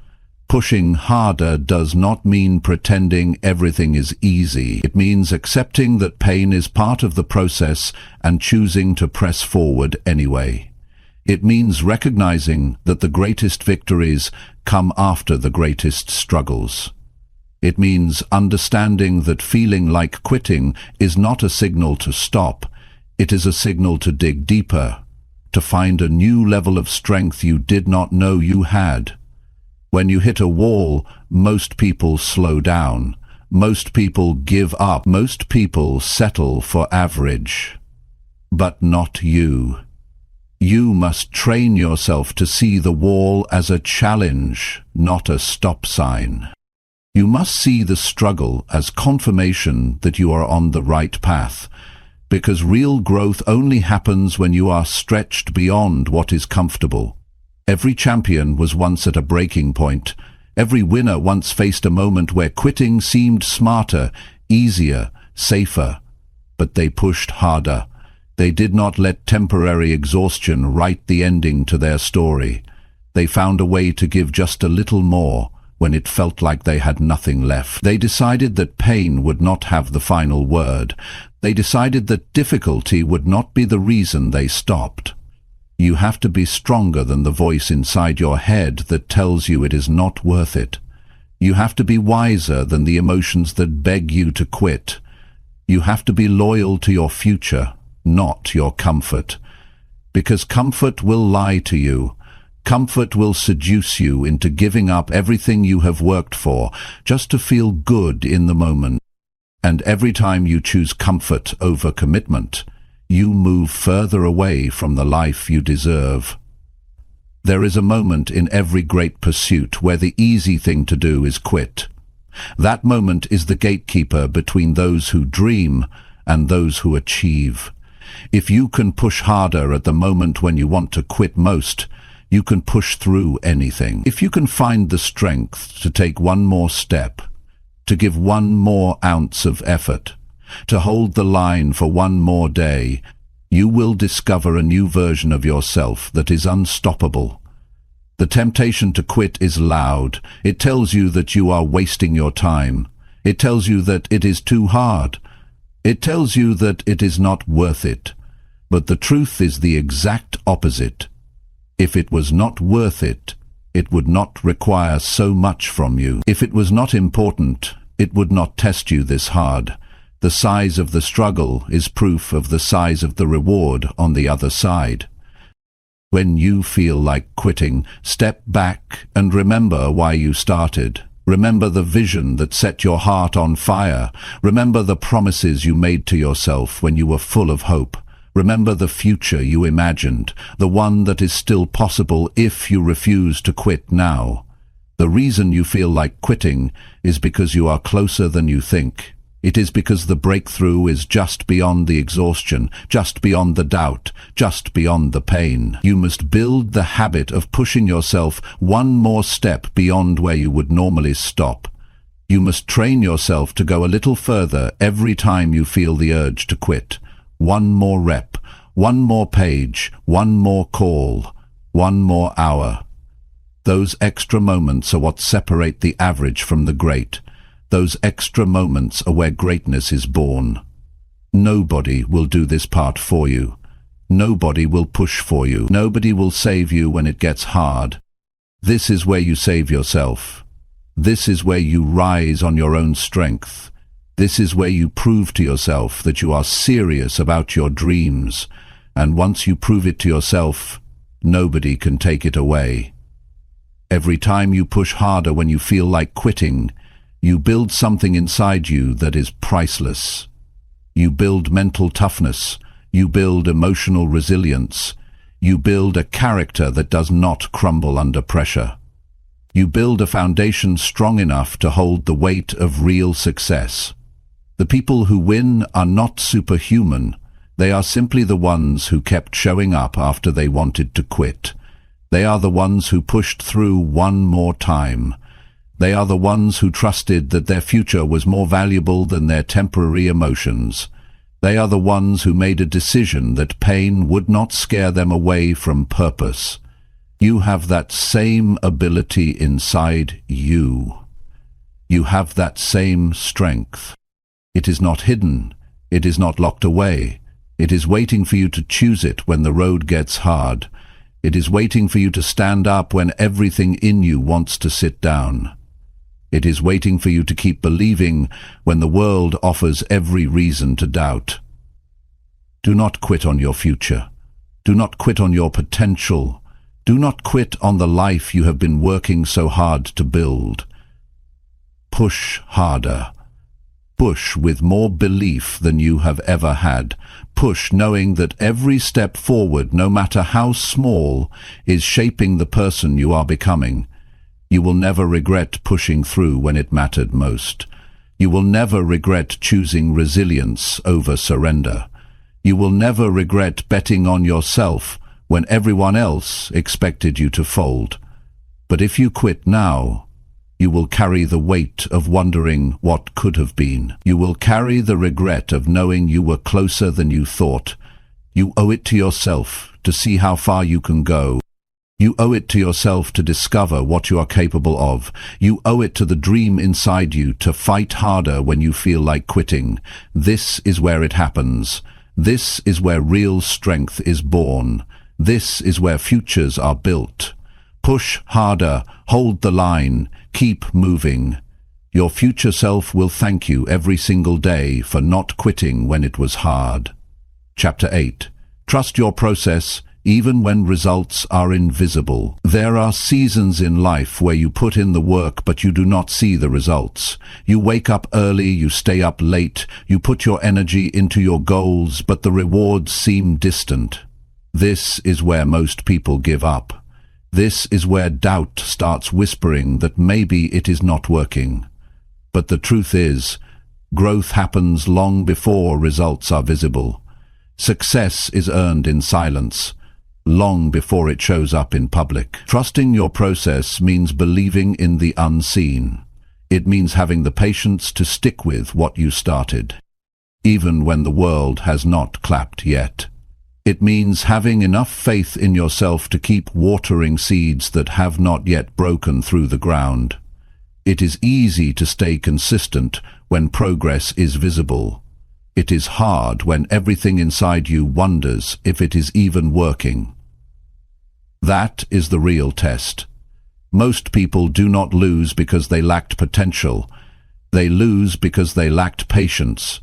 Pushing harder does not mean pretending everything is easy. It means accepting that pain is part of the process and choosing to press forward anyway. It means recognizing that the greatest victories come after the greatest struggles. It means understanding that feeling like quitting is not a signal to stop. It is a signal to dig deeper, to find a new level of strength you did not know you had. When you hit a wall, most people slow down. Most people give up. Most people settle for average. But not you. You must train yourself to see the wall as a challenge, not a stop sign. You must see the struggle as confirmation that you are on the right path, because real growth only happens when you are stretched beyond what is comfortable. Every champion was once at a breaking point. Every winner once faced a moment where quitting seemed smarter, easier, safer. But they pushed harder. They did not let temporary exhaustion write the ending to their story. They found a way to give just a little more when it felt like they had nothing left. They decided that pain would not have the final word. They decided that difficulty would not be the reason they stopped. You have to be stronger than the voice inside your head that tells you it is not worth it. You have to be wiser than the emotions that beg you to quit. You have to be loyal to your future, not your comfort. Because comfort will lie to you. Comfort will seduce you into giving up everything you have worked for, just to feel good in the moment. And every time you choose comfort over commitment, you move further away from the life you deserve. There is a moment in every great pursuit where the easy thing to do is quit. That moment is the gatekeeper between those who dream and those who achieve. If you can push harder at the moment when you want to quit most, you can push through anything. If you can find the strength to take one more step, to give one more ounce of effort, to hold the line for one more day, you will discover a new version of yourself that is unstoppable. The temptation to quit is loud. It tells you that you are wasting your time. It tells you that it is too hard. It tells you that it is not worth it. But the truth is the exact opposite. If it was not worth it, it would not require so much from you. If it was not important, it would not test you this hard. The size of the struggle is proof of the size of the reward on the other side. When you feel like quitting, step back and remember why you started. Remember the vision that set your heart on fire. Remember the promises you made to yourself when you were full of hope. Remember the future you imagined, the one that is still possible if you refuse to quit now. The reason you feel like quitting is because you are closer than you think. It is because the breakthrough is just beyond the exhaustion, just beyond the doubt, just beyond the pain. You must build the habit of pushing yourself one more step beyond where you would normally stop. You must train yourself to go a little further every time you feel the urge to quit. One more rep, one more page, one more call, one more hour. Those extra moments are what separate the average from the great. Those extra moments are where greatness is born. Nobody will do this part for you. Nobody will push for you. Nobody will save you when it gets hard. This is where you save yourself. This is where you rise on your own strength. This is where you prove to yourself that you are serious about your dreams. And once you prove it to yourself, nobody can take it away. Every time you push harder when you feel like quitting, you build something inside you that is priceless. You build mental toughness. You build emotional resilience. You build a character that does not crumble under pressure. You build a foundation strong enough to hold the weight of real success. The people who win are not superhuman. They are simply the ones who kept showing up after they wanted to quit. They are the ones who pushed through one more time. They are the ones who trusted that their future was more valuable than their temporary emotions. They are the ones who made a decision that pain would not scare them away from purpose. You have that same ability inside you. You have that same strength. It is not hidden. It is not locked away. It is waiting for you to choose it when the road gets hard. It is waiting for you to stand up when everything in you wants to sit down. It is waiting for you to keep believing when the world offers every reason to doubt. Do not quit on your future. Do not quit on your potential. Do not quit on the life you have been working so hard to build. Push harder. Push with more belief than you have ever had. Push knowing that every step forward, no matter how small, is shaping the person you are becoming. You will never regret pushing through when it mattered most. You will never regret choosing resilience over surrender. You will never regret betting on yourself when everyone else expected you to fold. But if you quit now, you will carry the weight of wondering what could have been. You will carry the regret of knowing you were closer than you thought. You owe it to yourself to see how far you can go. You owe it to yourself to discover what you are capable of. You owe it to the dream inside you to fight harder when you feel like quitting. This is where it happens. This is where real strength is born. This is where futures are built. Push harder, hold the line, keep moving. Your future self will thank you every single day for not quitting when it was hard. Chapter 8. Trust your process, even when results are invisible. There are seasons in life where you put in the work but you do not see the results. You wake up early, you stay up late, you put your energy into your goals, but the rewards seem distant. This is where most people give up. This is where doubt starts whispering that maybe it is not working. But the truth is, growth happens long before results are visible. Success is earned in silence, long before it shows up in public. Trusting your process means believing in the unseen. It means having the patience to stick with what you started, even when the world has not clapped yet. It means having enough faith in yourself to keep watering seeds that have not yet broken through the ground. It is easy to stay consistent when progress is visible. It is hard when everything inside you wonders if it is even working. That is the real test. Most people do not lose because they lacked potential. They lose because they lacked patience.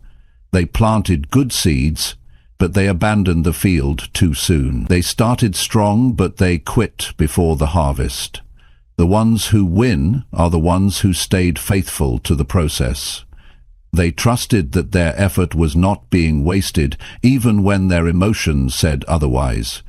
They planted good seeds, but they abandoned the field too soon. They started strong, but they quit before the harvest. The ones who win are the ones who stayed faithful to the process. They trusted that their effort was not being wasted, even when their emotions said otherwise.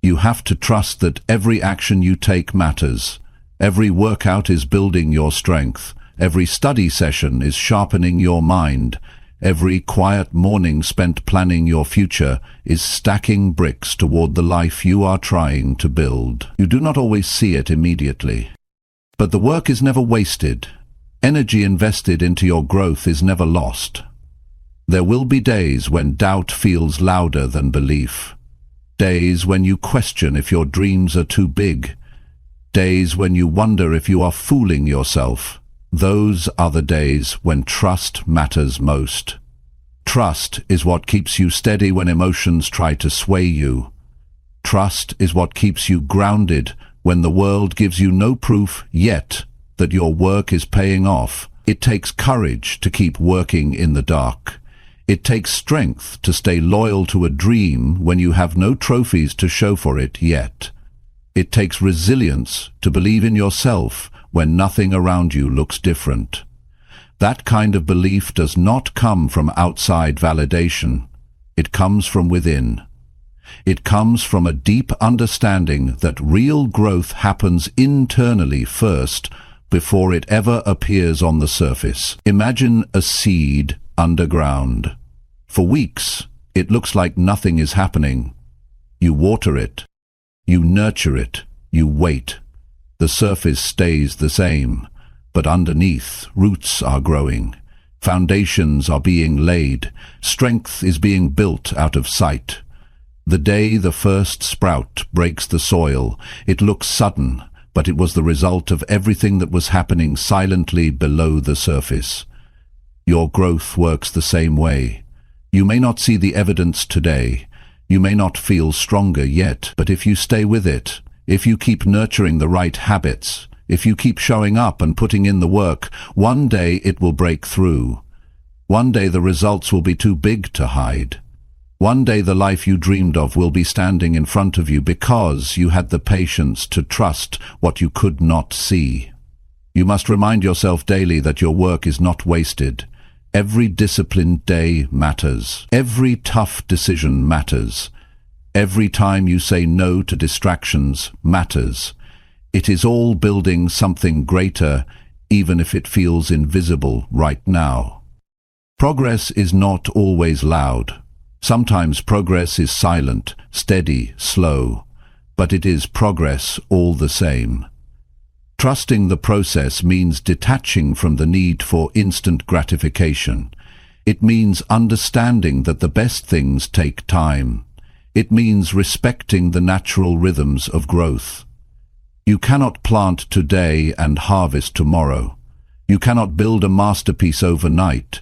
You have to trust that every action you take matters. Every workout is building your strength. Every study session is sharpening your mind. Every quiet morning spent planning your future is stacking bricks toward the life you are trying to build. You do not always see it immediately. But the work is never wasted. Energy invested into your growth is never lost. There will be days when doubt feels louder than belief. Days when you question if your dreams are too big. Days when you wonder if you are fooling yourself. Those are the days when trust matters most. Trust is what keeps you steady when emotions try to sway you. Trust is what keeps you grounded when the world gives you no proof yet that your work is paying off. It takes courage to keep working in the dark. It takes strength to stay loyal to a dream when you have no trophies to show for it yet. It takes resilience to believe in yourself when nothing around you looks different. That kind of belief does not come from outside validation. It comes from within. It comes from a deep understanding that real growth happens internally first before it ever appears on the surface. Imagine a seed underground. For weeks, It looks like nothing is happening. You water it. You nurture it. You wait. The surface stays the same, but underneath, roots are growing. Foundations are being laid. Strength is being built out of sight. The day the first sprout breaks the soil, it looks sudden, but it was the result of everything that was happening silently below the surface. Your growth works the same way. You may not see the evidence today. You may not feel stronger yet, but if you stay with it, if you keep nurturing the right habits, if you keep showing up and putting in the work, one day it will break through. One day the results will be too big to hide. One day the life you dreamed of will be standing in front of you because you had the patience to trust what you could not see. You must remind yourself daily that your work is not wasted. Every disciplined day matters. Every tough decision matters. Every time you say no to distractions matters. It is all building something greater, even if it feels invisible right now. Progress is not always loud. Sometimes progress is silent, steady, slow, but it is progress all the same. Trusting the process means detaching from the need for instant gratification. It means understanding that the best things take time. It means respecting the natural rhythms of growth. You cannot plant today and harvest tomorrow. You cannot build a masterpiece overnight.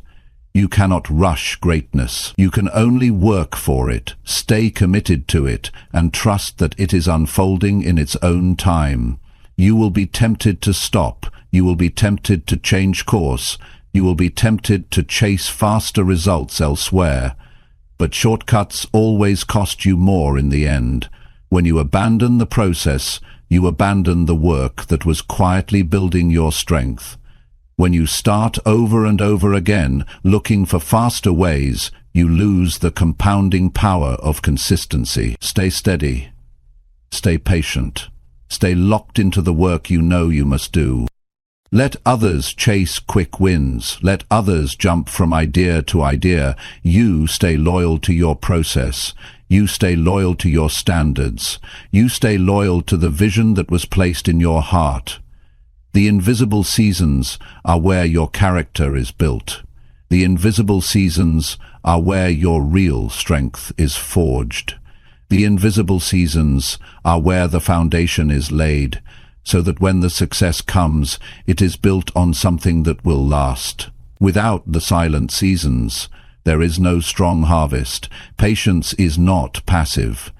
You cannot rush greatness. You can only work for it, stay committed to it, and trust that it is unfolding in its own time. You will be tempted to stop. You will be tempted to change course. You will be tempted to chase faster results elsewhere. But shortcuts always cost you more in the end. When you abandon the process, you abandon the work that was quietly building your strength. When you start over and over again, looking for faster ways, you lose the compounding power of consistency. Stay steady. Stay patient. Stay locked into the work you know you must do. Let others chase quick wins. Let others jump from idea to idea. You stay loyal to your process. You stay loyal to your standards. You stay loyal to the vision that was placed in your heart. The invisible seasons are where your character is built. The invisible seasons are where your real strength is forged. The invisible seasons are where the foundation is laid, so that when the success comes, it is built on something that will last. Without the silent seasons, there is no strong harvest. Patience is not passive.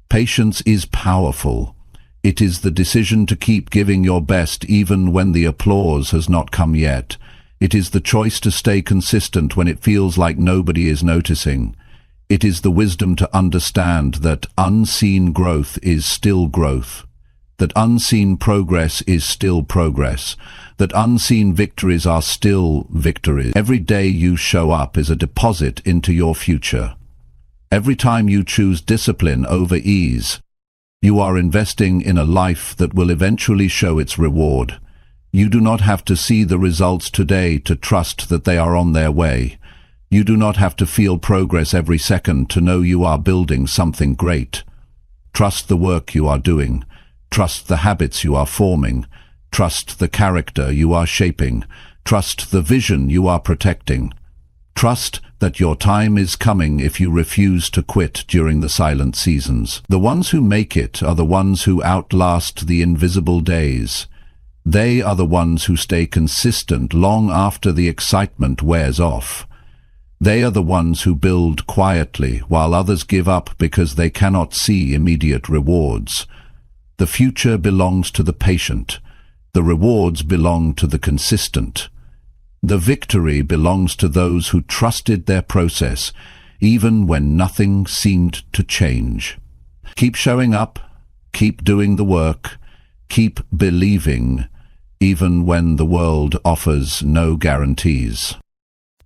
Patience is powerful. It is the decision to keep giving your best even when the applause has not come yet. It is the choice to stay consistent when it feels like nobody is noticing. It is the wisdom to understand that unseen growth is still growth, that unseen progress is still progress, that unseen victories are still victories. Every day you show up is a deposit into your future. Every time you choose discipline over ease, you are investing in a life that will eventually show its reward. You do not have to see the results today to trust that they are on their way. You do not have to feel progress every second to know you are building something great. Trust the work you are doing. Trust the habits you are forming. Trust the character you are shaping. Trust the vision you are protecting. Trust that your time is coming if you refuse to quit during the silent seasons. The ones who make it are the ones who outlast the invisible days. They are the ones who stay consistent long after the excitement wears off. They are the ones who build quietly while others give up because they cannot see immediate rewards. The future belongs to the patient. The rewards belong to the consistent. The victory belongs to those who trusted their process, even when nothing seemed to change. Keep showing up, keep doing the work, keep believing, even when the world offers no guarantees.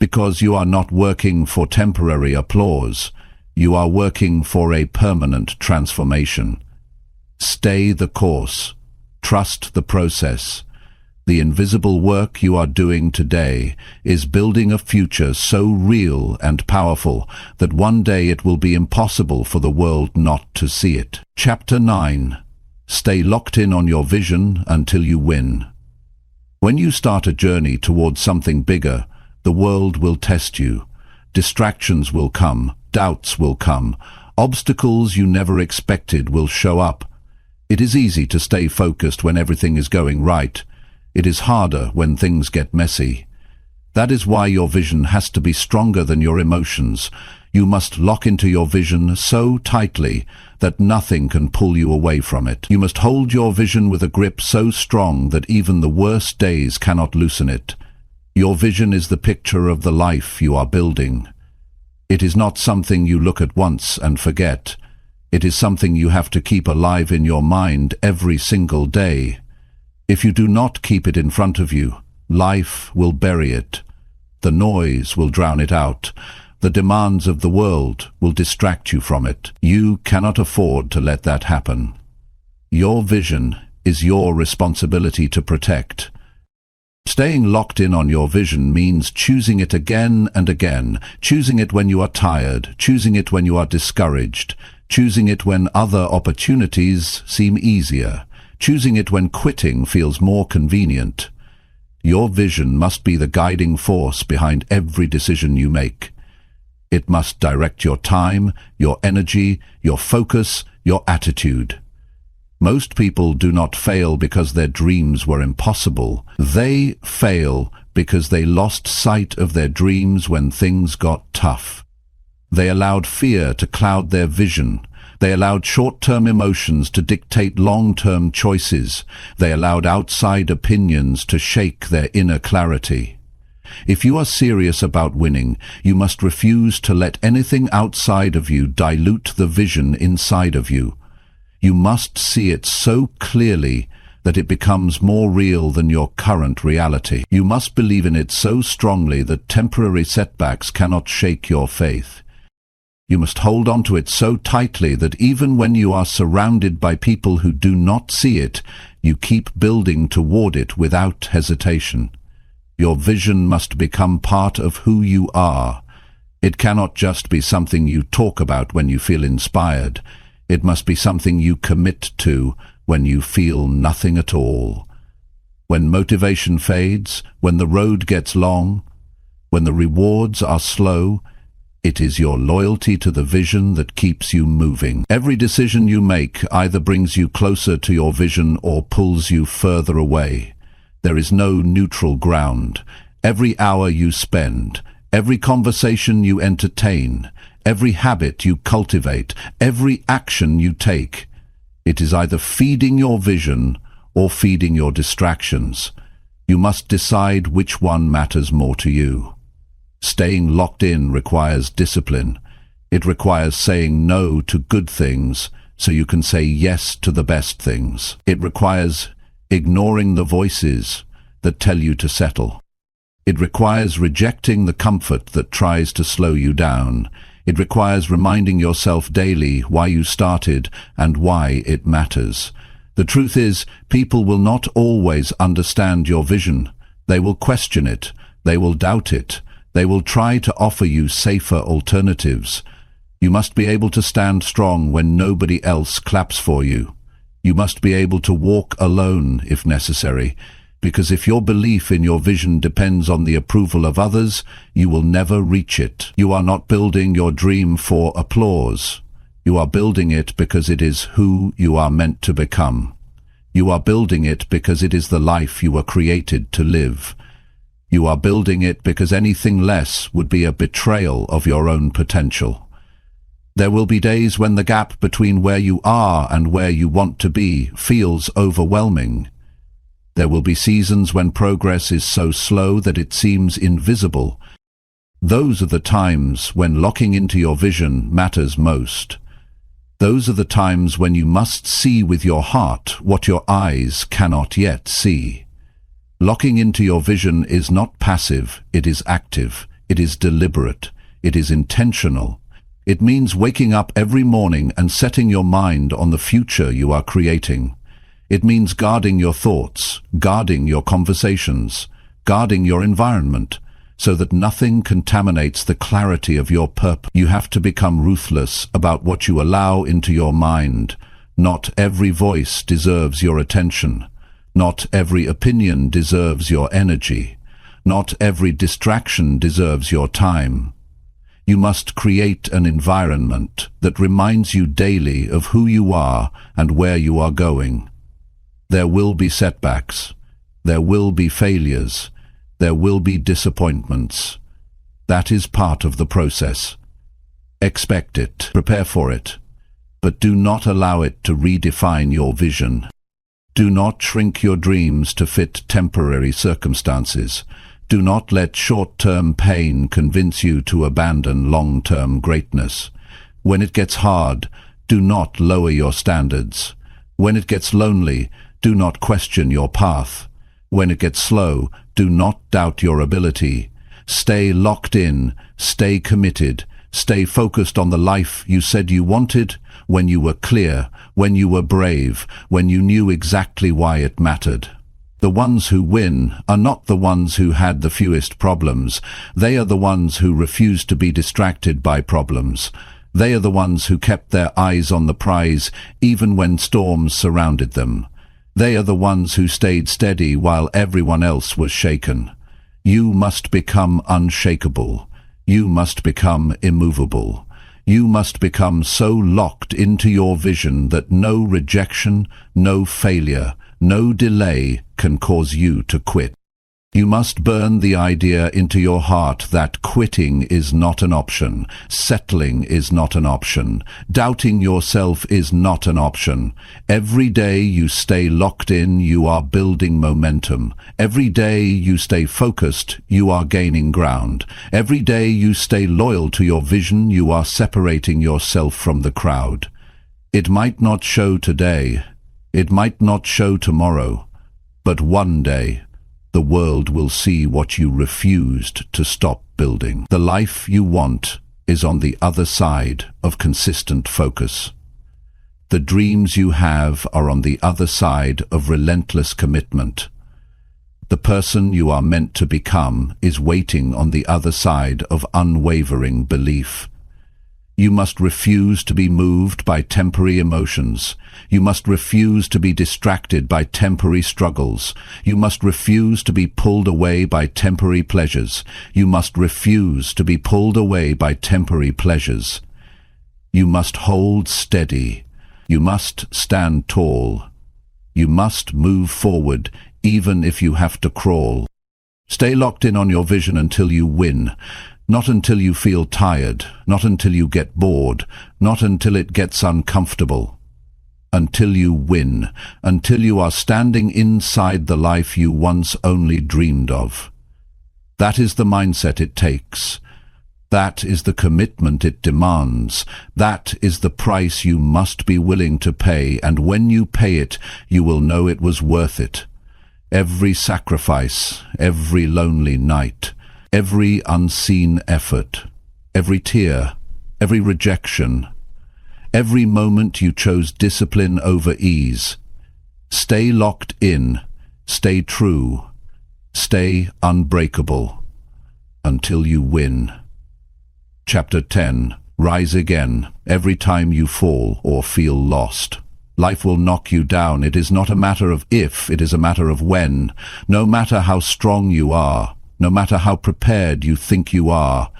Because you are not working for temporary applause, you are working for a permanent transformation. Stay the course. Trust the process. The invisible work you are doing today is building a future so real and powerful that one day it will be impossible for the world not to see it. Chapter 9. Stay locked in on your vision until you win. When you start a journey towards something bigger, the world will test you. Distractions will come, doubts will come, obstacles you never expected will show up. It is easy to stay focused when everything is going right. It is harder when things get messy. That is why your vision has to be stronger than your emotions. You must lock into your vision so tightly that nothing can pull you away from it. You must hold your vision with a grip so strong that even the worst days cannot loosen it. Your vision is the picture of the life you are building. It is not something you look at once and forget. It is something you have to keep alive in your mind every single day. If you do not keep it in front of you, life will bury it. The noise will drown it out. The demands of the world will distract you from it. You cannot afford to let that happen. Your vision is your responsibility to protect. Staying locked in on your vision means choosing it again and again, choosing it when you are tired, choosing it when you are discouraged, choosing it when other opportunities seem easier, choosing it when quitting feels more convenient. Your vision must be the guiding force behind every decision you make. It must direct your time, your energy, your focus, your attitude. Most people do not fail because their dreams were impossible. They fail because they lost sight of their dreams when things got tough. They allowed fear to cloud their vision. They allowed short-term emotions to dictate long-term choices. They allowed outside opinions to shake their inner clarity. If you are serious about winning, you must refuse to let anything outside of you dilute the vision inside of you. You must see it so clearly that it becomes more real than your current reality. You must believe in it so strongly that temporary setbacks cannot shake your faith. You must hold on to it so tightly that even when you are surrounded by people who do not see it, you keep building toward it without hesitation. Your vision must become part of who you are. It cannot just be something you talk about when you feel inspired. It must be something you commit to when you feel nothing at all. When motivation fades, when the road gets long, when the rewards are slow, it is your loyalty to the vision that keeps you moving. Every decision you make either brings you closer to your vision or pulls you further away. There is no neutral ground. Every hour you spend, every conversation you entertain, every habit you cultivate, every action you take, it is either feeding your vision or feeding your distractions. You must decide which one matters more to you. Staying locked in requires discipline. It requires saying no to good things so you can say yes to the best things. It requires ignoring the voices that tell you to settle. It requires rejecting the comfort that tries to slow you down. It requires reminding yourself daily why you started and why it matters. The truth is, people will not always understand your vision. They will question it. They will doubt it. They will try to offer you safer alternatives. You must be able to stand strong when nobody else claps for you. You must be able to walk alone if necessary, because if your belief in your vision depends on the approval of others, you will never reach it. You are not building your dream for applause. You are building it because it is who you are meant to become. You are building it because it is the life you were created to live. You are building it because anything less would be a betrayal of your own potential. There will be days when the gap between where you are and where you want to be feels overwhelming. There will be seasons when progress is so slow that it seems invisible. Those are the times when locking into your vision matters most. Those are the times when you must see with your heart what your eyes cannot yet see. Locking into your vision is not passive, it is active, it is deliberate, it is intentional. It means waking up every morning and setting your mind on the future you are creating. It means guarding your thoughts, guarding your conversations, guarding your environment, so that nothing contaminates the clarity of your purpose. You have to become ruthless about what you allow into your mind. Not every voice deserves your attention. Not every opinion deserves your energy. Not every distraction deserves your time. You must create an environment that reminds you daily of who you are and where you are going. There will be setbacks. There will be failures. There will be disappointments. That is part of the process. Expect it. Prepare for it. But do not allow it to redefine your vision. Do not shrink your dreams to fit temporary circumstances. Do not let short-term pain convince you to abandon long-term greatness. When it gets hard, do not lower your standards. When it gets lonely, do not question your path. When it gets slow, do not doubt your ability. Stay locked in, stay committed, stay focused on the life you said you wanted, when you were clear, when you were brave, when you knew exactly why it mattered. The ones who win are not the ones who had the fewest problems. They are the ones who refused to be distracted by problems. They are the ones who kept their eyes on the prize even when storms surrounded them. They are the ones who stayed steady while everyone else was shaken. You must become unshakable. You must become immovable. You must become so locked into your vision that no rejection, no failure, no delay can cause you to quit. You must burn the idea into your heart that quitting is not an option, settling is not an option, doubting yourself is not an option. Every day you stay locked in, you are building momentum. Every day you stay focused, you are gaining ground. Every day you stay loyal to your vision, you are separating yourself from the crowd. It might not show today, it might not show tomorrow, but one day, the world will see what you refused to stop building. The life you want is on the other side of consistent focus. The dreams you have are on the other side of relentless commitment. The person you are meant to become is waiting on the other side of unwavering belief. You must refuse to be moved by temporary emotions. You must refuse to be distracted by temporary struggles. You must refuse to be pulled away by temporary pleasures. You must refuse to be pulled away by temporary pleasures. You must hold steady. You must stand tall. You must move forward, even if you have to crawl. Stay locked in on your vision until you win. Not until you feel tired, not until you get bored, not until it gets uncomfortable. Until you win, until you are standing inside the life you once only dreamed of. That is the mindset it takes. That is the commitment it demands. That is the price you must be willing to pay, and when you pay it, you will know it was worth it. Every sacrifice, every lonely night, every unseen effort, every tear, every rejection, every moment you chose discipline over ease. Stay locked in, stay true, stay unbreakable, until you win. Chapter 10. Rise again, every time you fall or feel lost. Life will knock you down. It is not a matter of if, it is a matter of when. No matter how strong you are, no matter how prepared you think you are,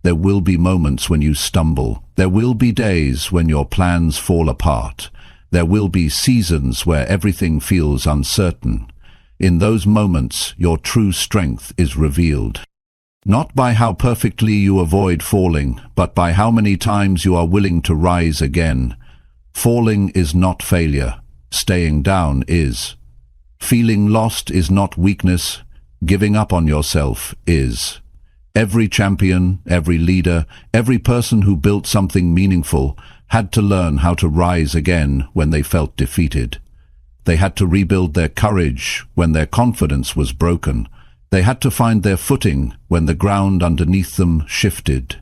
there will be moments when you stumble. There will be days when your plans fall apart. There will be seasons where everything feels uncertain. In those moments, your true strength is revealed. Not by how perfectly you avoid falling, but by how many times you are willing to rise again. Falling is not failure. Staying down is. Feeling lost is not weakness. Giving up on yourself is. Every champion, every leader, every person who built something meaningful had to learn how to rise again when they felt defeated. They had to rebuild their courage when their confidence was broken. They had to find their footing when the ground underneath them shifted.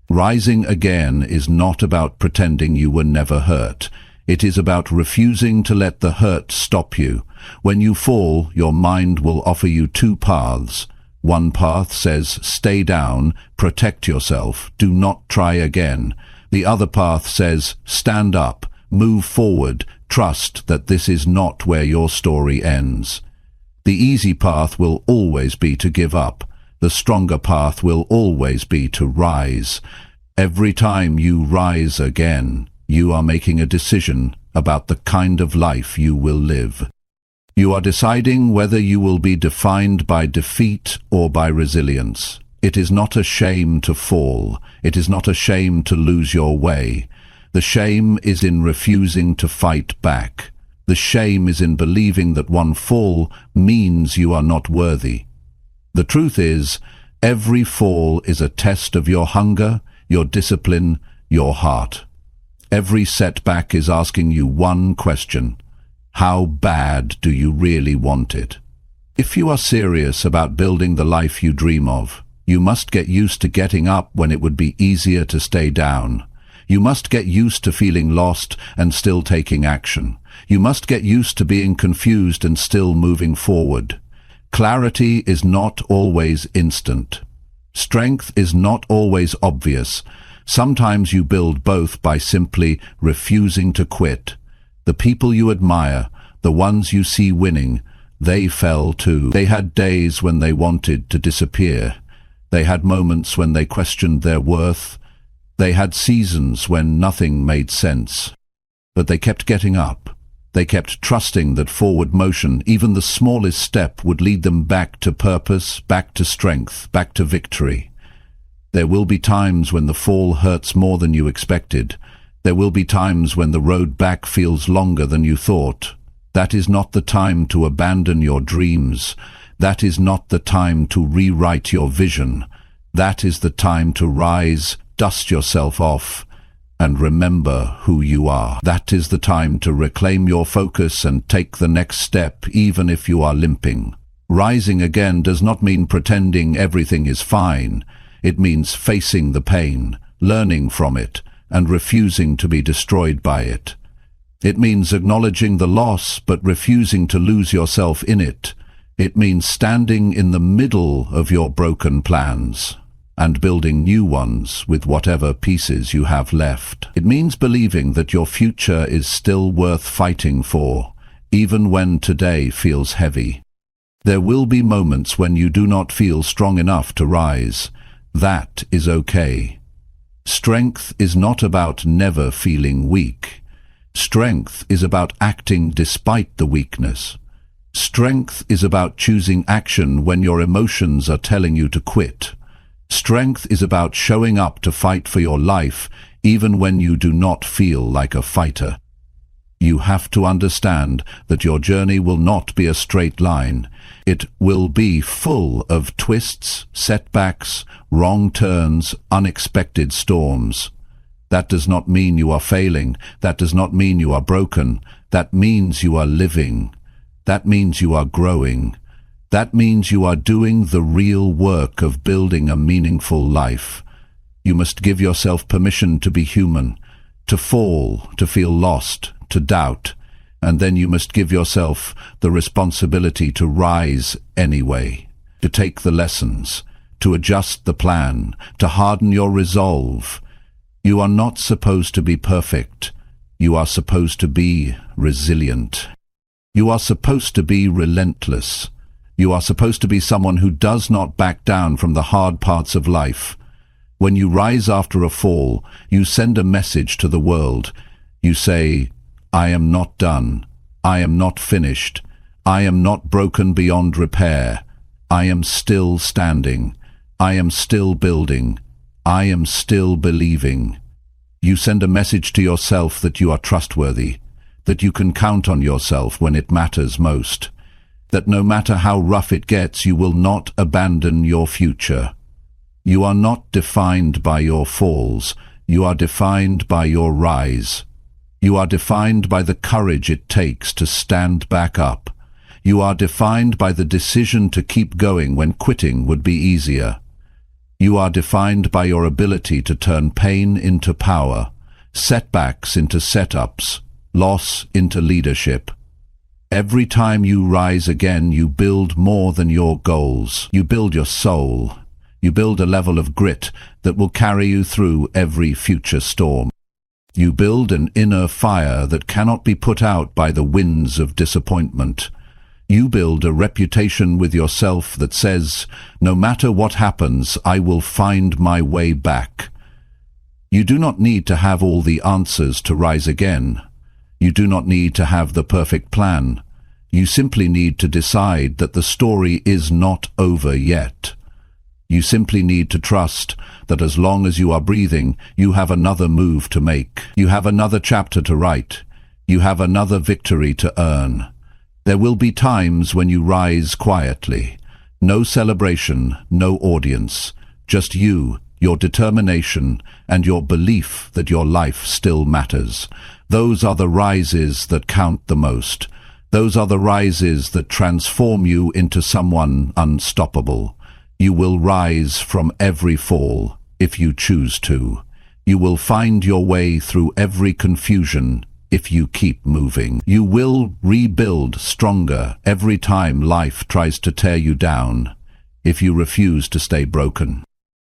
Rising again is not about pretending you were never hurt. It is about refusing to let the hurt stop you. When you fall, your mind will offer you two paths. One path says, stay down, protect yourself, do not try again. The other path says, stand up, move forward, trust that this is not where your story ends. The easy path will always be to give up. The stronger path will always be to rise. Every time you rise again, you are making a decision about the kind of life you will live. You are deciding whether you will be defined by defeat or by resilience. It is not a shame to fall. It is not a shame to lose your way. The shame is in refusing to fight back. The shame is in believing that one fall means you are not worthy. The truth is, every fall is a test of your hunger, your discipline, your heart. Every setback is asking you one question: how bad do you really want it? If you are serious about building the life you dream of, you must get used to getting up when it would be easier to stay down. You must get used to feeling lost and still taking action. You must get used to being confused and still moving forward. Clarity is not always instant. Strength is not always obvious. Sometimes you build both by simply refusing to quit. The people you admire, the ones you see winning, they fell too. They had days when they wanted to disappear. They had moments when they questioned their worth. They had seasons when nothing made sense. But they kept getting up. They kept trusting that forward motion, even the smallest step, would lead them back to purpose, back to strength, back to victory. There will be times when the fall hurts more than you expected. There will be times when the road back feels longer than you thought. That is not the time to abandon your dreams. That is not the time to rewrite your vision. That is the time to rise, dust yourself off, and remember who you are. That is the time to reclaim your focus and take the next step, even if you are limping. Rising again does not mean pretending everything is fine. It means facing the pain, learning from it, and refusing to be destroyed by it. It means acknowledging the loss, but refusing to lose yourself in it. It means standing in the middle of your broken plans and building new ones with whatever pieces you have left. It means believing that your future is still worth fighting for, even when today feels heavy. There will be moments when you do not feel strong enough to rise. That is okay. Strength is not about never feeling weak. Strength is about acting despite the weakness. Strength is about choosing action when your emotions are telling you to quit. Strength is about showing up to fight for your life, even when you do not feel like a fighter. You have to understand that your journey will not be a straight line. It will be full of twists, setbacks, wrong turns, unexpected storms. That does not mean you are failing. That does not mean you are broken. That means you are living. That means you are growing. That means you are doing the real work of building a meaningful life. You must give yourself permission to be human, to fall, to feel lost, to doubt, and then you must give yourself the responsibility to rise anyway, to take the lessons, to adjust the plan, to harden your resolve. You are not supposed to be perfect. You are supposed to be resilient. You are supposed to be relentless. You are supposed to be someone who does not back down from the hard parts of life. When you rise after a fall, you send a message to the world. You say, I am not done. I am not finished. I am not broken beyond repair. I am still standing. I am still building. I am still believing. You send a message to yourself that you are trustworthy, that you can count on yourself when it matters most, that no matter how rough it gets, you will not abandon your future. You are not defined by your falls. You are defined by your rise. You are defined by the courage it takes to stand back up. You are defined by the decision to keep going when quitting would be easier. You are defined by your ability to turn pain into power, setbacks into setups, loss into leadership. Every time you rise again, you build more than your goals. You build your soul. You build a level of grit that will carry you through every future storm. You build an inner fire that cannot be put out by the winds of disappointment. You build a reputation with yourself that says, no matter what happens, I will find my way back. You do not need to have all the answers to rise again. You do not need to have the perfect plan. You simply need to decide that the story is not over yet. You simply need to trust that as long as you are breathing, you have another move to make. You have another chapter to write. You have another victory to earn. There will be times when you rise quietly. No celebration, no audience. Just you, your determination, and your belief that your life still matters. Those are the rises that count the most. Those are the rises that transform you into someone unstoppable. You will rise from every fall, if you choose to. You will find your way through every confusion, if you keep moving. You will rebuild stronger every time life tries to tear you down, if you refuse to stay broken.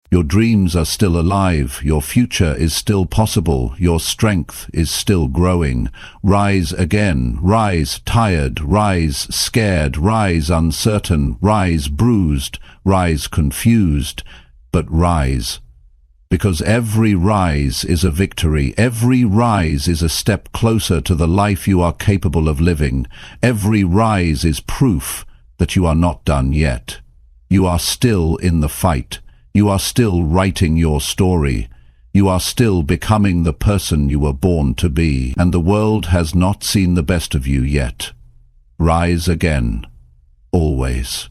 Your dreams are still alive, your future is still possible, your strength is still growing. Rise again, rise tired, rise scared, rise uncertain, rise bruised, rise confused, but rise. Because every rise is a victory, every rise is a step closer to the life you are capable of living. Every rise is proof that you are not done yet. You are still in the fight. You are still writing your story. You are still becoming the person you were born to be, and the world has not seen the best of you yet. Rise again, always.